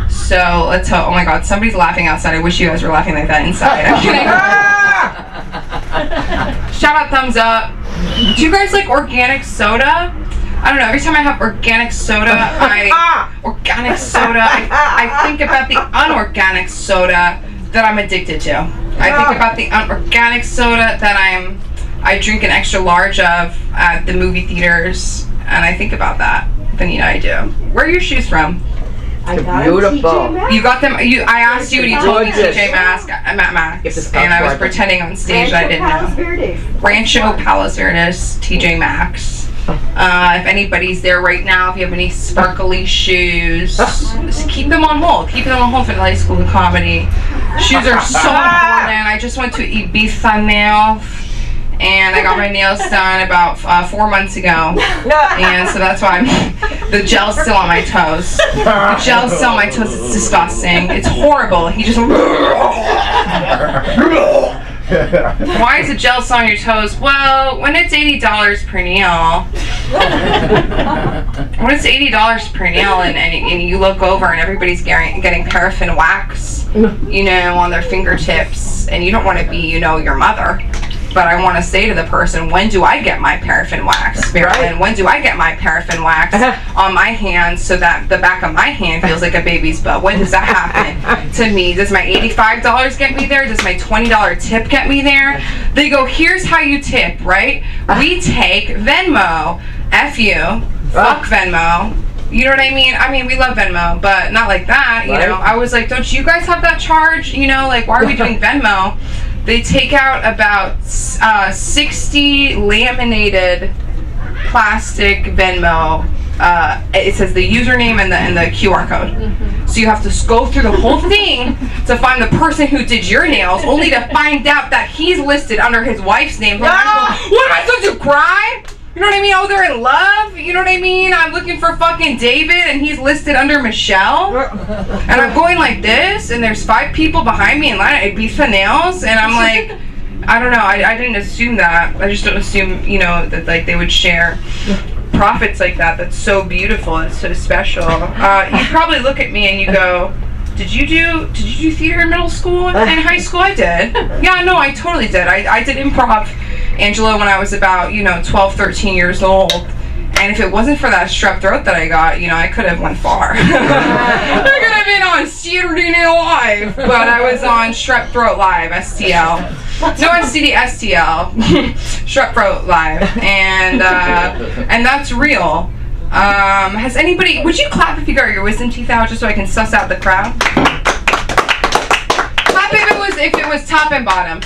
S3: So let's hope. Oh my God, somebody's laughing outside. I wish you guys were laughing like that inside. I'm kidding. Shout out Thumzup. Do you guys like organic soda? I don't know. Every time I have organic soda, I think about the unorganic soda that I'm addicted to. I think about the unorganic soda that I drink an extra large of at the movie theaters, and I think about that. Vanita, I do. Where are your shoes from?
S5: I got
S1: Beautiful.
S3: You got them. I asked you, and you told me TJ Maxx, and I was pretending on stage that I didn't know. Rancho Palos Verdes, TJ Maxx. If anybody's there right now, if you have any sparkly shoes, just keep them on hold. Keep them on hold for the LA School of Comedy. Shoes are so important. I just went to Ibiza nails, and I got my nails done about 4 months ago, and so that's why the gel's still on my toes. The gel's still on my toes. It's disgusting. It's horrible. He just. Why is the gel still on your toes? Well, when it's $80 per nail, and you look over and everybody's getting paraffin wax, on their fingertips, and you don't want to be, your mother. But I want to say to the person, when do I get my paraffin wax? Marilyn, when do I get my paraffin wax on my hands so that the back of my hand feels like a baby's butt? When does that happen to me? Does my $85 get me there? Does my $20 tip get me there? They go, here's how you tip, right? We take Venmo. F you. Fuck Venmo. You know what I mean? I mean, we love Venmo, but not like that, you know? I was like, don't you guys have that charge? You know, like, why are we doing Venmo? They take out about 60 laminated plastic Venmo. It says the username and the QR code. So you have to go through the whole thing to find the person who did your nails, only to find out that he's listed under his wife's name. What am I supposed to cry? You know what I mean? Oh, they're in love? You know what I mean? I'm looking for fucking David and he's listed under Michelle. And I'm going like this and there's 5 people behind me in line at Ibiza Nails and I'm like, I don't know, I didn't assume that. I just don't assume, you know, that like they would share profits like that. That's so beautiful. It's so special. You probably look at me and you go, did you do theater in middle school and high school? I did. Yeah, no, I totally did. I did improv, Angela, when I was about, 12, 13 years old. And if it wasn't for that strep throat that I got, I could have went far. I could have been on Saturday Night Live, but I was on Strep Throat Live, STL. No, STD, STL. Strep Throat Live. And that's real. Has anybody, would you clap if you got your wisdom teeth out just so I can suss out the crowd? Clap if it was top and bottom.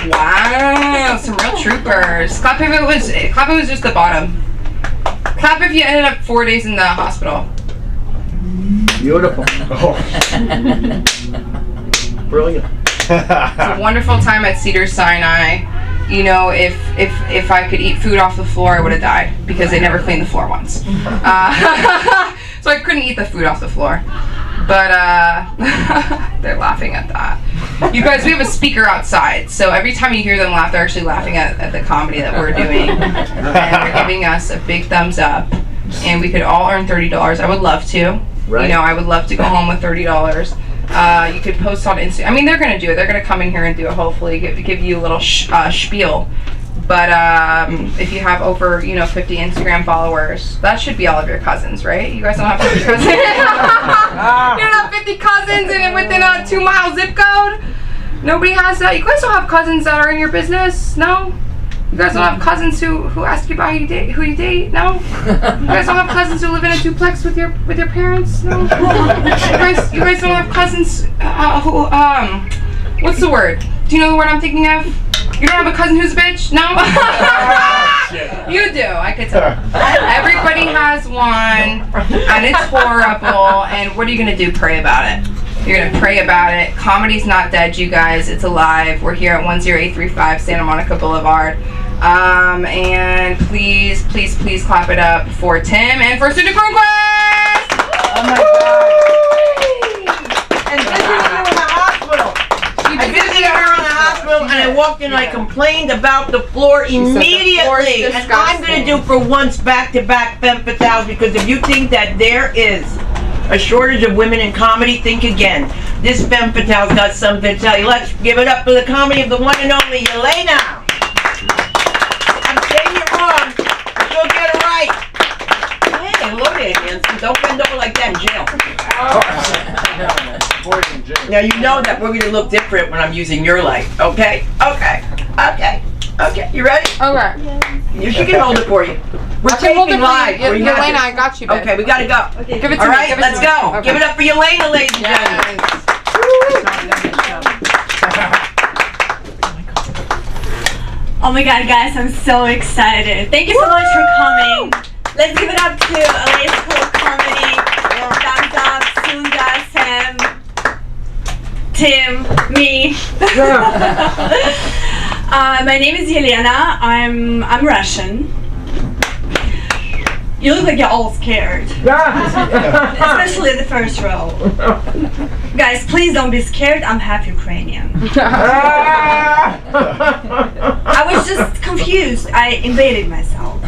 S3: Wow, some real troopers. Clap if it was just the bottom. Clap if you ended up 4 days in the hospital.
S4: Beautiful. Brilliant.
S3: It's a wonderful time at Cedars-Sinai. If I could eat food off the floor, I would have died because they never cleaned the floor once. So I couldn't eat the food off the floor. But they're laughing at that. You guys, we have a speaker outside, so every time you hear them laugh, they're actually laughing at the comedy that we're doing. And they're giving us a big thumbs up. And we could all earn $30. I would love to.
S4: Right.
S3: I would love to go home with $30. You could post on Instagram. I mean, they're going to do it. They're going to come in here and do it, hopefully, give you a little spiel. But if you have over, 50 Instagram followers, that should be all of your cousins, right? You guys don't have 50 cousins? You don't have 50 cousins and within a 2-mile zip code? Nobody has that? You guys don't have cousins that are in your business? No? You guys don't have cousins who ask you about who you date? No? You guys don't have cousins who live in a duplex with your parents? No? You guys don't have cousins who, what's the word? Do you know the word I'm thinking of? You don't have a cousin who's a bitch? No? You do, I could tell. Everybody has one, and it's horrible, and what are you going to do? Pray about it. You're going to pray about it. Comedy's not dead, you guys. It's alive. We're here at 10835 Santa Monica Boulevard. And please, please, please clap it up for Tim and for Student Conquest!
S1: Oh my God. And visiting her in the hospital. I visited her in the hospital and I walked in and I complained about the floor immediately. And I'm going to do for once back-to-back femme fatales, because if you think that there is a shortage of women in comedy, think again. This femme fatale's got something to tell you. Let's give it up for the comedy of the one and only Elena. I'm saying it wrong. She'll get it right. Hey, look at it, Hanson. Don't bend over like that in jail. Now you know that we're going to look different when I'm using your light. Okay? Okay. Okay. Okay. You ready?
S3: Okay.
S1: She can hold it for you. We're taping live.
S3: Yelena, I got you, babe.
S1: Okay, we gotta go.
S3: Okay. Give it to
S1: All
S3: me.
S1: right, let's go.
S3: Okay.
S1: Give it up for Yelena, ladies and gentlemen.
S8: Oh my God, guys, I'm so excited. Thank you so much for coming. Let's give it up to LA School of Comedy, Thumzup, Sunda, Sam, Tim, me. My name is Yelena. I'm Russian. You look like you're all scared. Especially the first row. Guys, please don't be scared. I'm half Ukrainian. I was just confused. I invaded myself.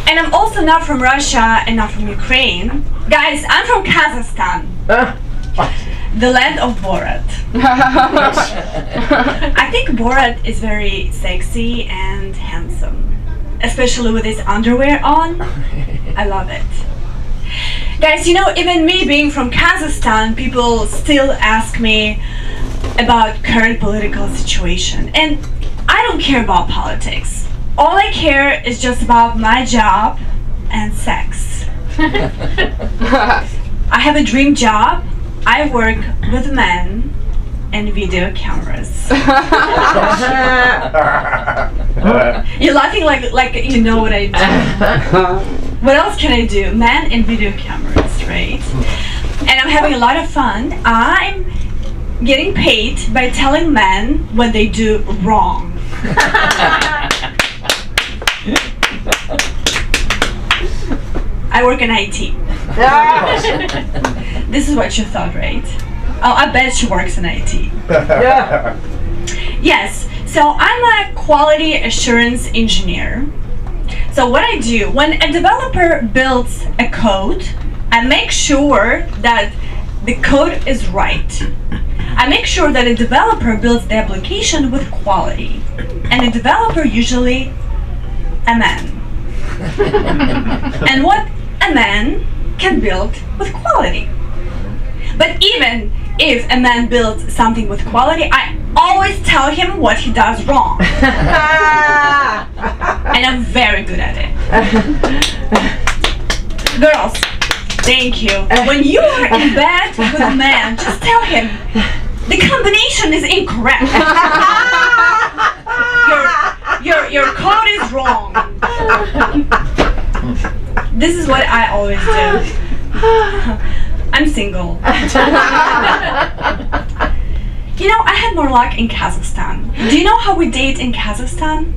S8: And I'm also not from Russia and not from Ukraine. Guys, I'm from Kazakhstan. The land of Borat. I think Borat is very sexy and handsome, especially with his underwear on. I love it. Guys, you know, even me being from Kazakhstan, people still ask me about current political situation. And I don't care about politics. All I care is just about my job and sex. I have a dream job. I work with men and video cameras. You're laughing like you know what I do. What else can I do? Men and video cameras, right? And I'm having a lot of fun. I'm getting paid by telling men what they do wrong. I work in IT. This is what you thought, right? Oh, I bet she works in IT. Yes, so I'm a quality assurance engineer. So what I do, when a developer builds a code, I make sure that the code is right. I make sure that a developer builds the application with quality. And a developer usually a man. And what a man can build with quality. But even if a man builds something with quality, I always tell him what he does wrong. And I'm very good at it. Girls, thank you. When you are in bed with a man, just tell him the combination is incorrect. Your code is wrong. This is what I always do. I'm single. You know, I had more luck in Kazakhstan. Do you know how we date in Kazakhstan?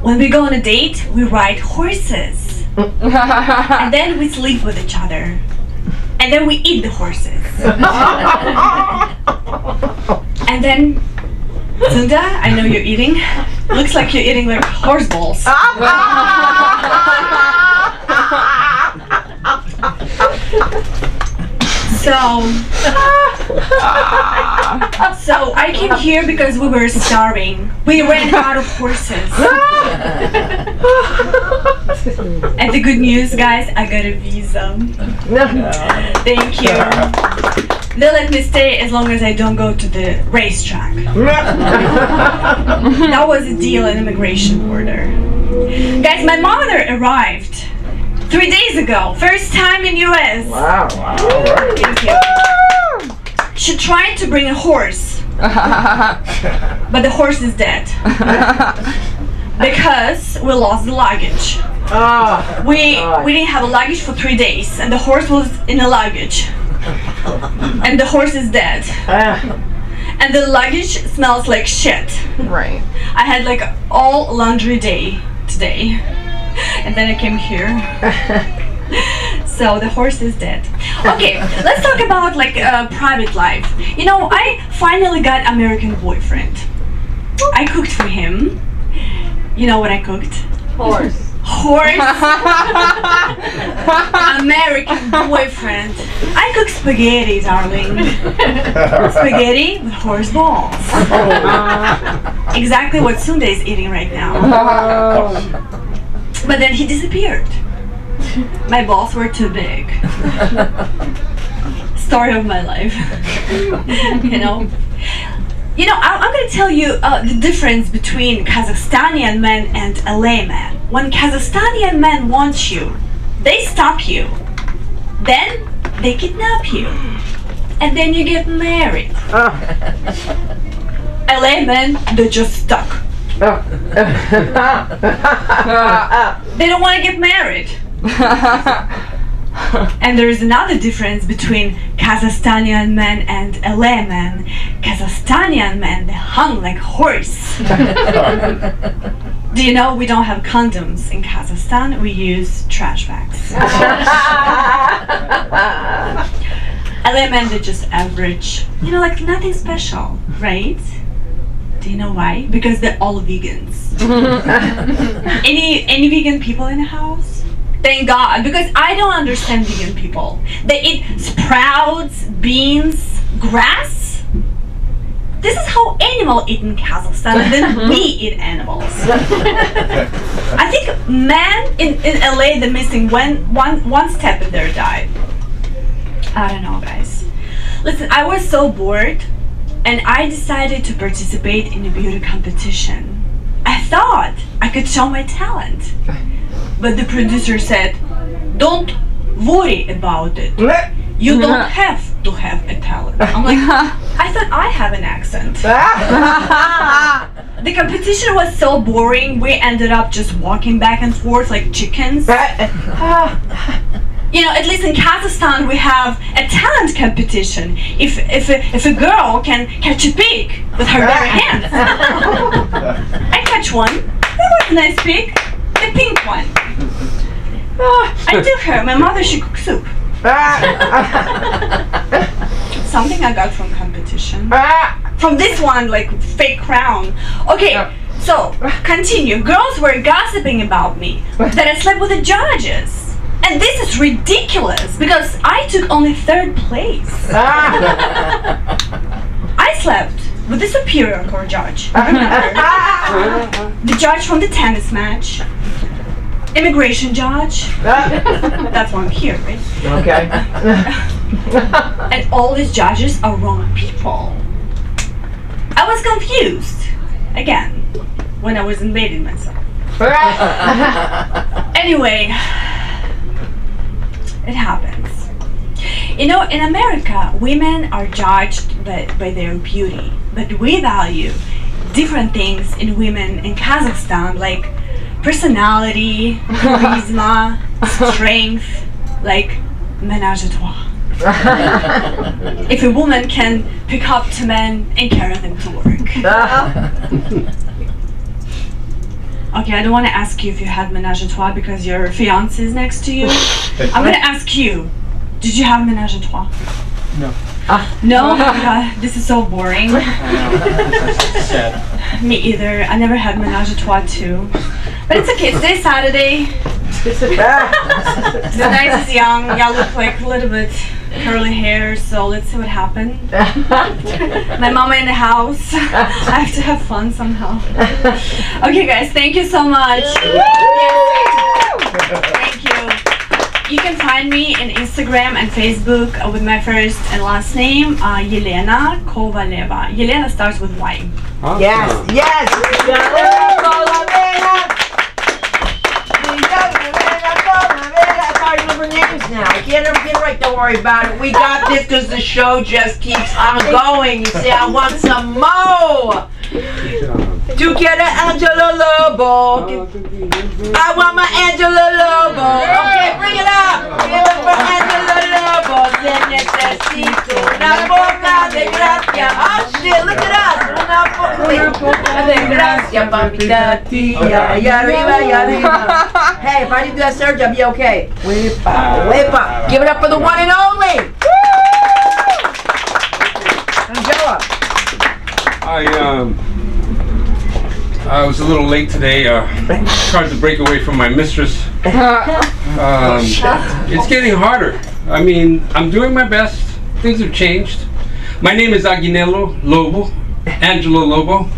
S8: When we go on a date, we ride horses. And then we sleep with each other. And then we eat the horses. And then, Zunda, I know you're eating. Looks like you're eating like horse balls. So I came here because we were starving. We ran out of horses. And the good news, guys, I got a visa. Thank you. They let me stay as long as I don't go to the racetrack. That was a deal in immigration border. Guys, my mother arrived 3 days ago. First time in US.
S5: Wow.
S8: Thank you. She tried to bring a horse, but the horse is dead. Because we lost the luggage. We didn't have a luggage for 3 days, and the horse was in the luggage. And the horse is dead. And the luggage smells like shit.
S3: Right.
S8: I had like all laundry day today. And then I came here. So the horse is dead. Okay, let's talk about like private life. You know, I finally got American boyfriend. I cooked for him. You know what I cooked?
S5: Horse.
S8: American boyfriend. I cook spaghetti, darling. Spaghetti with horse balls. Exactly what Sunday is eating right now. But then he disappeared. My balls were too big. Story of my life. You know? You know, I'm going to tell you the difference between Kazakhstani men and LA men. When Kazakhstani men want you, they stalk you. Then they kidnap you. And then you get married. LA men, they're just stuck. They don't want to get married. And there is another difference between Kazakhstani men and LA men. Kazakhstani men, they hung like horse. Do you know we don't have condoms in Kazakhstan? We use trash bags. LA men, they're just average. You know, like nothing special, right? Do you know why? Because they're all vegans. Any vegan people in the house? Thank God, because I don't understand vegan people. They eat sprouts, beans, grass? This is how animals eat in Kazakhstan, and then we eat animals. I think men in LA, they're missing one step in their diet. I don't know, guys. Listen, I was so bored, and I decided to participate in a beauty competition. I thought I could show my talent, but the producer said, "Don't worry about it. You don't have to have a talent." I'm like, I thought I have an accent. The competition was so boring, we ended up just walking back and forth like chickens. You know, at least in Kazakhstan we have a talent competition. If a girl can catch a pig with her bare hands. I catch one. That was a nice pig. The pink one. I took her. My mother, she cooks soup. Something I got from competition. From this one, like fake crown. Okay, so continue. Girls were gossiping about me that I slept with the judges. And this is ridiculous because I took only 3rd place. I slept with the superior court judge. Remember? The judge from the tennis match. Immigration judge. That's why I'm here, right?
S9: Okay.
S8: And all these judges are wrong people. I was confused again when I was invading myself. Anyway, it happens. You know, in America, women are judged by their beauty, but we value different things in women in Kazakhstan, like personality, charisma, strength, like menage a trois. If a woman can pick up 2 men and carry them to work. Okay, I don't want to ask you if you had menage a trois because your fiancé is next to you. I'm gonna ask you, did you have menage a trois?
S2: No.
S8: No? Oh my God, this is so boring.
S2: Sad.
S8: Me either. I never had menage a trois too. But it's okay, today's Saturday. The night is young, y'all look like a little bit curly hair, so let's see what happens. My mama in the house. I have to have fun somehow. Okay guys, thank you so much. Thank you. You can find me on Instagram and Facebook with my first and last name, Yelena Kovaleva. Yelena starts with Y.
S9: Awesome. Yes.
S1: I remember names now. I can't ever get it right. Don't worry about it. We got this because the show just keeps on going. You see, I want some more. To get an Angela Lobo. I want my Angela Lobo. Okay, bring it up. Give it for Angela Lobo. Se necesito una boca de gracia. Oh shit, look at us. Una boca de gracia, papita tía. Y arriba, y arriba. Hey, if I didn't do that, Serge, I'd be okay. Wepa, wepa. Give it up for the one and only. Angela.
S10: I was a little late today. Tried to break away from my mistress. It's getting harder. I mean, I'm doing my best. Things have changed. My name is Aguinaldo Lobo, Angela Lobo,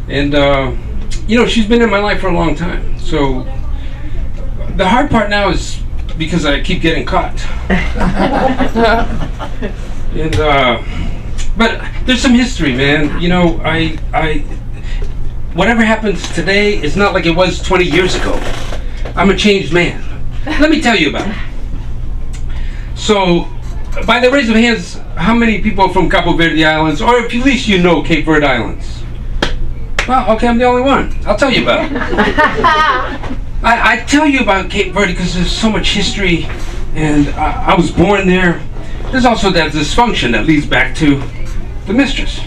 S10: and you know, she's been in my life for a long time. So the hard part now is because I keep getting caught. And but there's some history, man. You know, whatever happens today is not like it was 20 years ago. I'm a changed man. Let me tell you about it. So, by the raise of hands, how many people are from Cabo Verde Islands, or at least you know Cape Verde Islands? Well, okay, I'm the only one. I'll tell you about it. I tell you about Cape Verde because there's so much history, and I was born there. There's also that dysfunction that leads back to the mistress.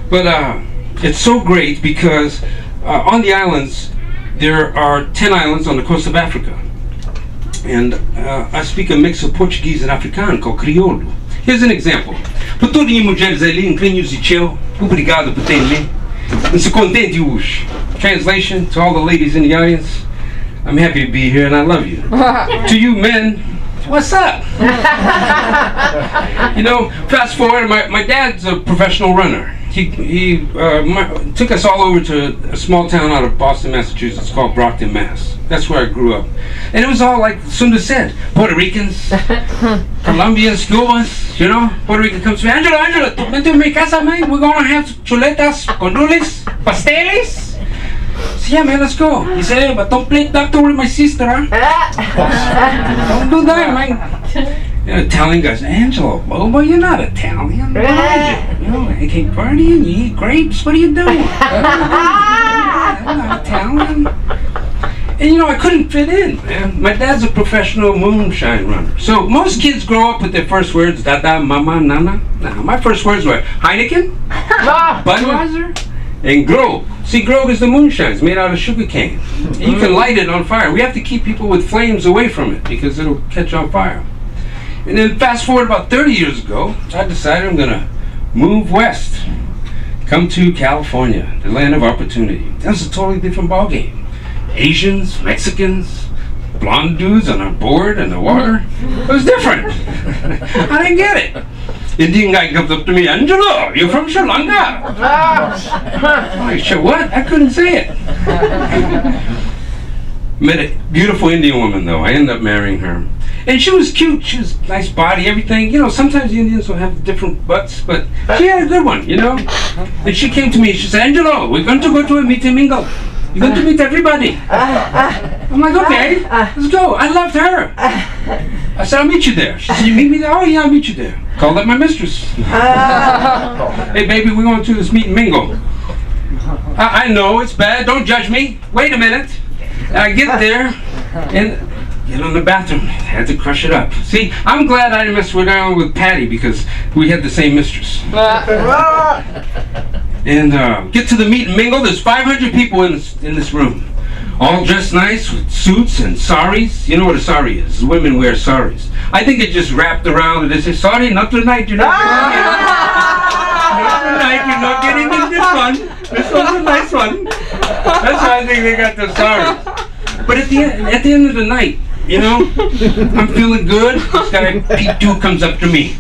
S10: But it's so great because on the islands, there are 10 islands on the coast of Africa. And I speak a mix of Portuguese and Afrikaans called Crioulo. Here's an example. Para todas as mulheres ali em Crinhos e Cheu, obrigado por terem ali. E se contente hoje. Translation to all the ladies in the audience, I'm happy to be here and I love you. To you men, What's up? You know, fast forward, my dad's a professional runner. He took us all over to a small town out of Boston, Massachusetts called Brockton, Mass. That's where I grew up. And it was all like Sunda said, Puerto Ricans, Colombians, Cubans, you know. Puerto Rican comes to me, Angelo, vente a mi casa, man. We're going to have chuletas, condules, pasteles. So yeah, man, let's go. He said, hey, but don't play doctor with my sister, huh? Don't do that, man. You know, Italian guys, Angelo, Bobo, you're not Italian. What are you? You know, AK partying, you eat grapes, what are you doing? I'm not Italian. And you know, I couldn't fit in, man. My dad's a professional moonshine runner. So most kids grow up with their first words, dada, mama, nana. Nah, my first words were Heineken, Budweiser, and Grog. See, Grog is the moonshine. It's made out of sugar cane. And you can light it on fire. We have to keep people with flames away from it because it'll catch on fire. And then fast forward about 30 years ago, I decided I'm gonna move west, come to California, the land of opportunity. That's a totally different ballgame. Asians, Mexicans, blonde dudes on a board in the water. It was different. I didn't get it. Indian guy comes up to me, Angelo, you're from Sri Lanka. I said, what? I couldn't say it. Met a beautiful Indian woman though. I ended up marrying her. And she was cute. She was nice body, everything. You know, sometimes the Indians will have different butts, but she had a good one, you know. And she came to me, she said, Angelo, we're going to go to a meet and mingle. You're going to meet everybody. I'm like, okay, let's go. I loved her. I said, I'll meet you there. She said, you meet me there? Oh yeah, I'll meet you there. Called up my mistress. Hey baby, we're going to this meet and mingle. I know, it's bad. Don't judge me. Wait a minute. I get there and get on the bathroom. I had to crush it up. See, I'm glad I didn't mess around with Patty because we had the same mistress. And get to the meet and mingle. There's 500 people in this room, all dressed nice with suits and saris. You know what a sari is? Women wear saris. I think it just wrapped around and they say, sorry, not tonight. You're not tonight. You're not getting in this one. This one's a nice one. That's why I think they got the saris. But at the end of the night, you know, I'm feeling good. This guy, Pete Duke, comes up to me.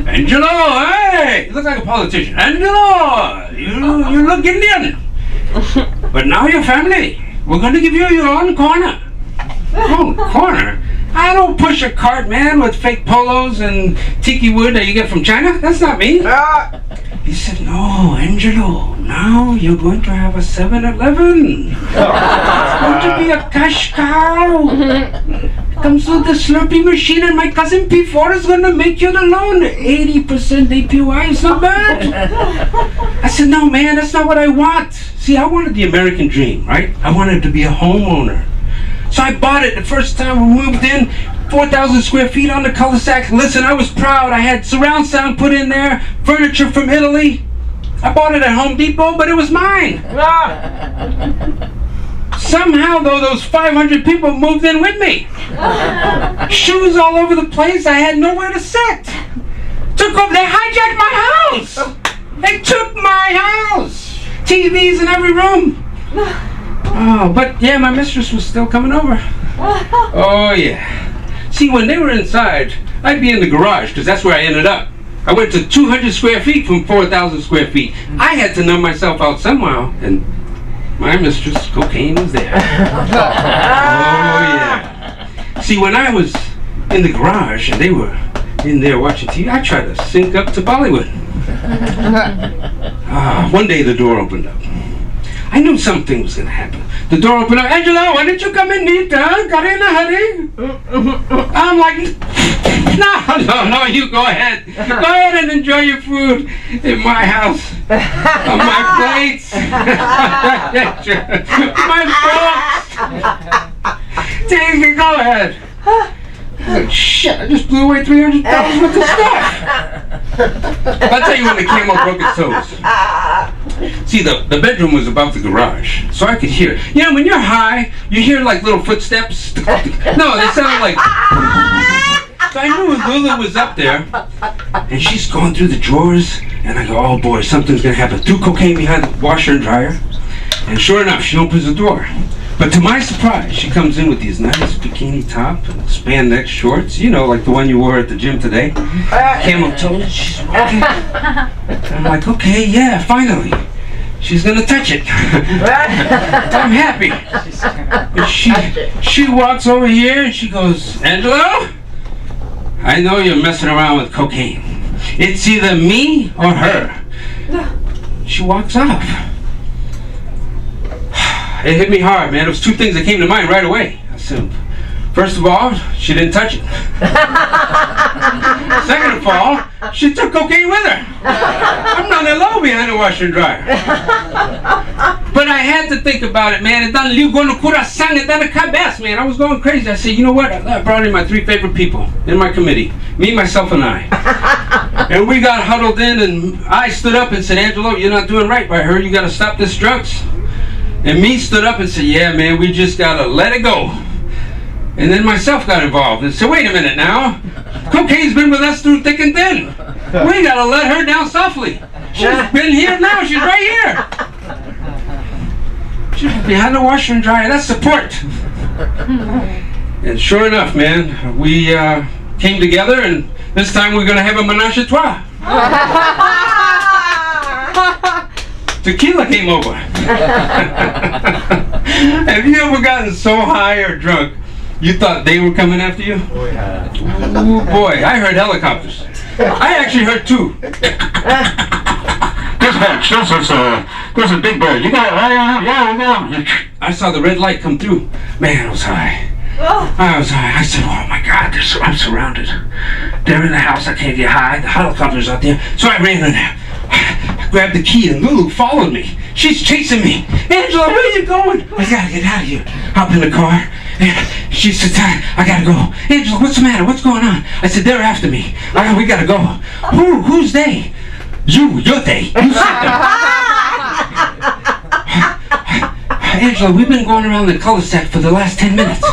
S10: Angelo, hey! He looks like a politician. Angelo, you look Indian. But now you're family. We're going to give you your own corner. Own corner? I don't push a cart, man, with fake polos and tiki wood that you get from China. That's not me. He said, no, Angelo, now you're going to have a 7-Eleven. It's going to be a cash cow. Comes with the Slurpee machine and my cousin P4 is going to make you the loan. 80% APY is not bad. I said, no, man, that's not what I want. See, I wanted the American dream, right? I wanted to be a homeowner. So I bought it the first time we moved in, 4,000 square feet on the cul-de-sac. Listen, I was proud. I had surround sound put in there, furniture from Italy. I bought it at Home Depot, but it was mine. Somehow, though, those 500 people moved in with me. Shoes all over the place. I had nowhere to sit. They hijacked my house. They took my house. TVs in every room. Oh, but yeah, my mistress was still coming over. Oh, yeah. See, when they were inside, I'd be in the garage, because that's where I ended up. I went to 200 square feet from 4,000 square feet. I had to numb myself out somehow, and my mistress, cocaine, was there. Oh, yeah. See, when I was in the garage, and they were in there watching TV, I tried to sync up to Bollywood. One day the door opened up. I knew something was going to happen. The door opened up. Angelo, why didn't you come and eat? Got in a hurry? I'm like, no, you go ahead. Go ahead and enjoy your food in my house. On my plates. My forks. Take it, go ahead. Oh, shit, I just blew away $300 worth of stuff. I'll tell you when the camel broke its toes. See, the bedroom was above the garage, so I could hear. You know, when you're high, you hear like little footsteps. No, they sounded like. So I knew Lula was up there, and she's going through the drawers, and I go, oh boy, something's gonna happen. Threw cocaine behind the washer and dryer, and sure enough, she opens the door. But to my surprise, she comes in with these nice bikini top and spandex shorts, you know, like the one you wore at the gym today. Camel toes. She's walking. I'm like, okay, yeah, finally. She's gonna touch it. I'm happy. And she walks over here and she goes, Angelo, I know you're messing around with cocaine. It's either me or her. She walks off. It hit me hard, man. There was two things that came to mind right away. I said, first of all, she didn't touch it. Second of all, she took cocaine with her. I'm not alone behind the washer and dryer. But I had to think about it, man. Man. I was going crazy. I said, you know what? I brought in my 3 favorite people in my committee. Me, myself, and I. And we got huddled in, and I stood up and said, Angelo, you're not doing right by her. You got to stop this drugs. And me stood up and said, yeah, man, we just got to let it go. And then myself got involved and said, wait a minute now. Cocaine's been with us through thick and thin. We got to let her down softly. She's been here now. She's right here. She's behind the washer and dryer. That's support. And sure enough, man, we came together, and this time we're going to have a menage a trois. Tequila came over. Have you ever gotten so high or drunk you thought they were coming after you? Oh, yeah. Ooh, boy, I heard helicopters. I actually heard 2. Dispatch, there's a big bird. You got it? Yeah. I saw the red light come through. Man, I was high. I was high. I said, oh my God, I'm surrounded. They're in the house. I can't get high. The helicopter's out there. So I ran in there. I grabbed the key and Lulu followed me. She's chasing me. Angela, where are you going? I gotta get out of here. Hop in the car. And she said, I gotta go. Angela, what's the matter? What's going on? I said, they're after me. We gotta go. Who's they? You're they. You said them. Angela, we've been going around the cul-de-sac for the last 10 minutes.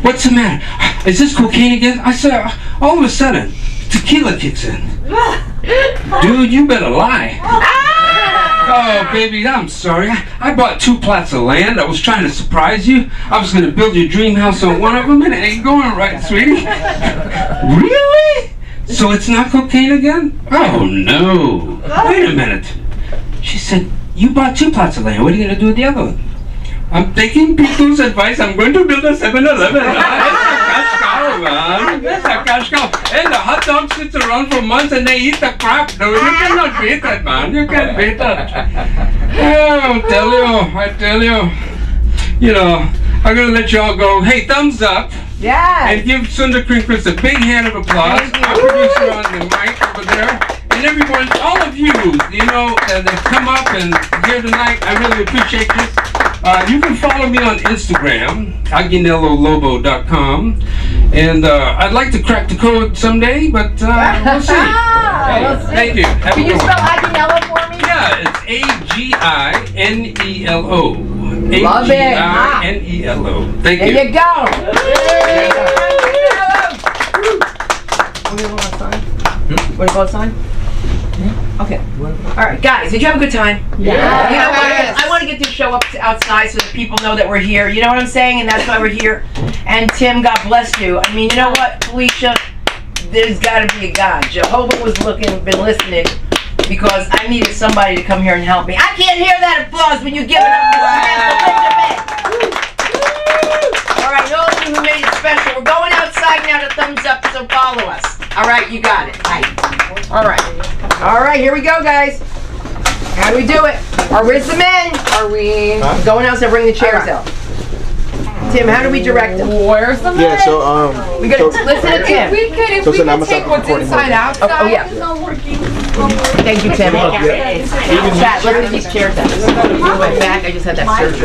S10: What's the matter? Is this cocaine again? I said, all of a sudden, tequila kicks in. Dude, you better lie. Oh, baby, I'm sorry. I bought 2 plots of land. I was trying to surprise you. I was going to build your dream house on one of them, and it ain't going right, sweetie. Really? So it's not cocaine again? Oh, no. Wait a minute. She said, you bought 2 plots of land. What are you going to do with the other one? I'm taking people's advice. I'm going to build a 7-Eleven. That's a cash cow. And the hot dog sits around for months and they eat the crap. No, you cannot beat that, man. You can't beat that. Oh, I tell you. You know, I'm going to let y'all go. Hey, thumbs up.
S1: Yeah.
S10: And give Sundar Krinkris a big hand of applause. Our producer on the mic over there. And everyone, all of you, that have come up and here tonight, I really appreciate you. You can follow me on Instagram, aguinellolobo.com, and I'd like to crack the code someday, but we'll see. Thank you.
S1: Can you spell Aguinello for me?
S10: Yeah, it's A-G-I-N-E-L-O.
S1: Love it.
S10: A-G-I-N-E-L-O. Thank you.
S1: There you go. Want to go outside? Okay. All right, guys, did you have a good time?
S8: Yeah.
S1: You know what? I want to get this show up outside so that people know that we're here. You know what I'm saying? And that's why we're here. And Tim, God bless you. I mean, you know what, Felicia? There's got to be a God. Jehovah was been listening, because I needed somebody to come here and help me. I can't hear that applause when you give it up. All right, all of you who made it special, we're going outside now to Thumbs Up, so follow us. All right, you got it. All right, here we go, guys. How do we do it? Where's the men?
S3: Are we
S1: Going outside, bring the chairs out. Tim, how do we direct them?
S3: Where's the
S9: Yeah, so
S1: We gotta listen to Tim.
S3: If we could take what's inside outside.
S1: Oh yeah. Thank you, Tim. Chad, let's get these chairs out. I went back. I just had that surgery.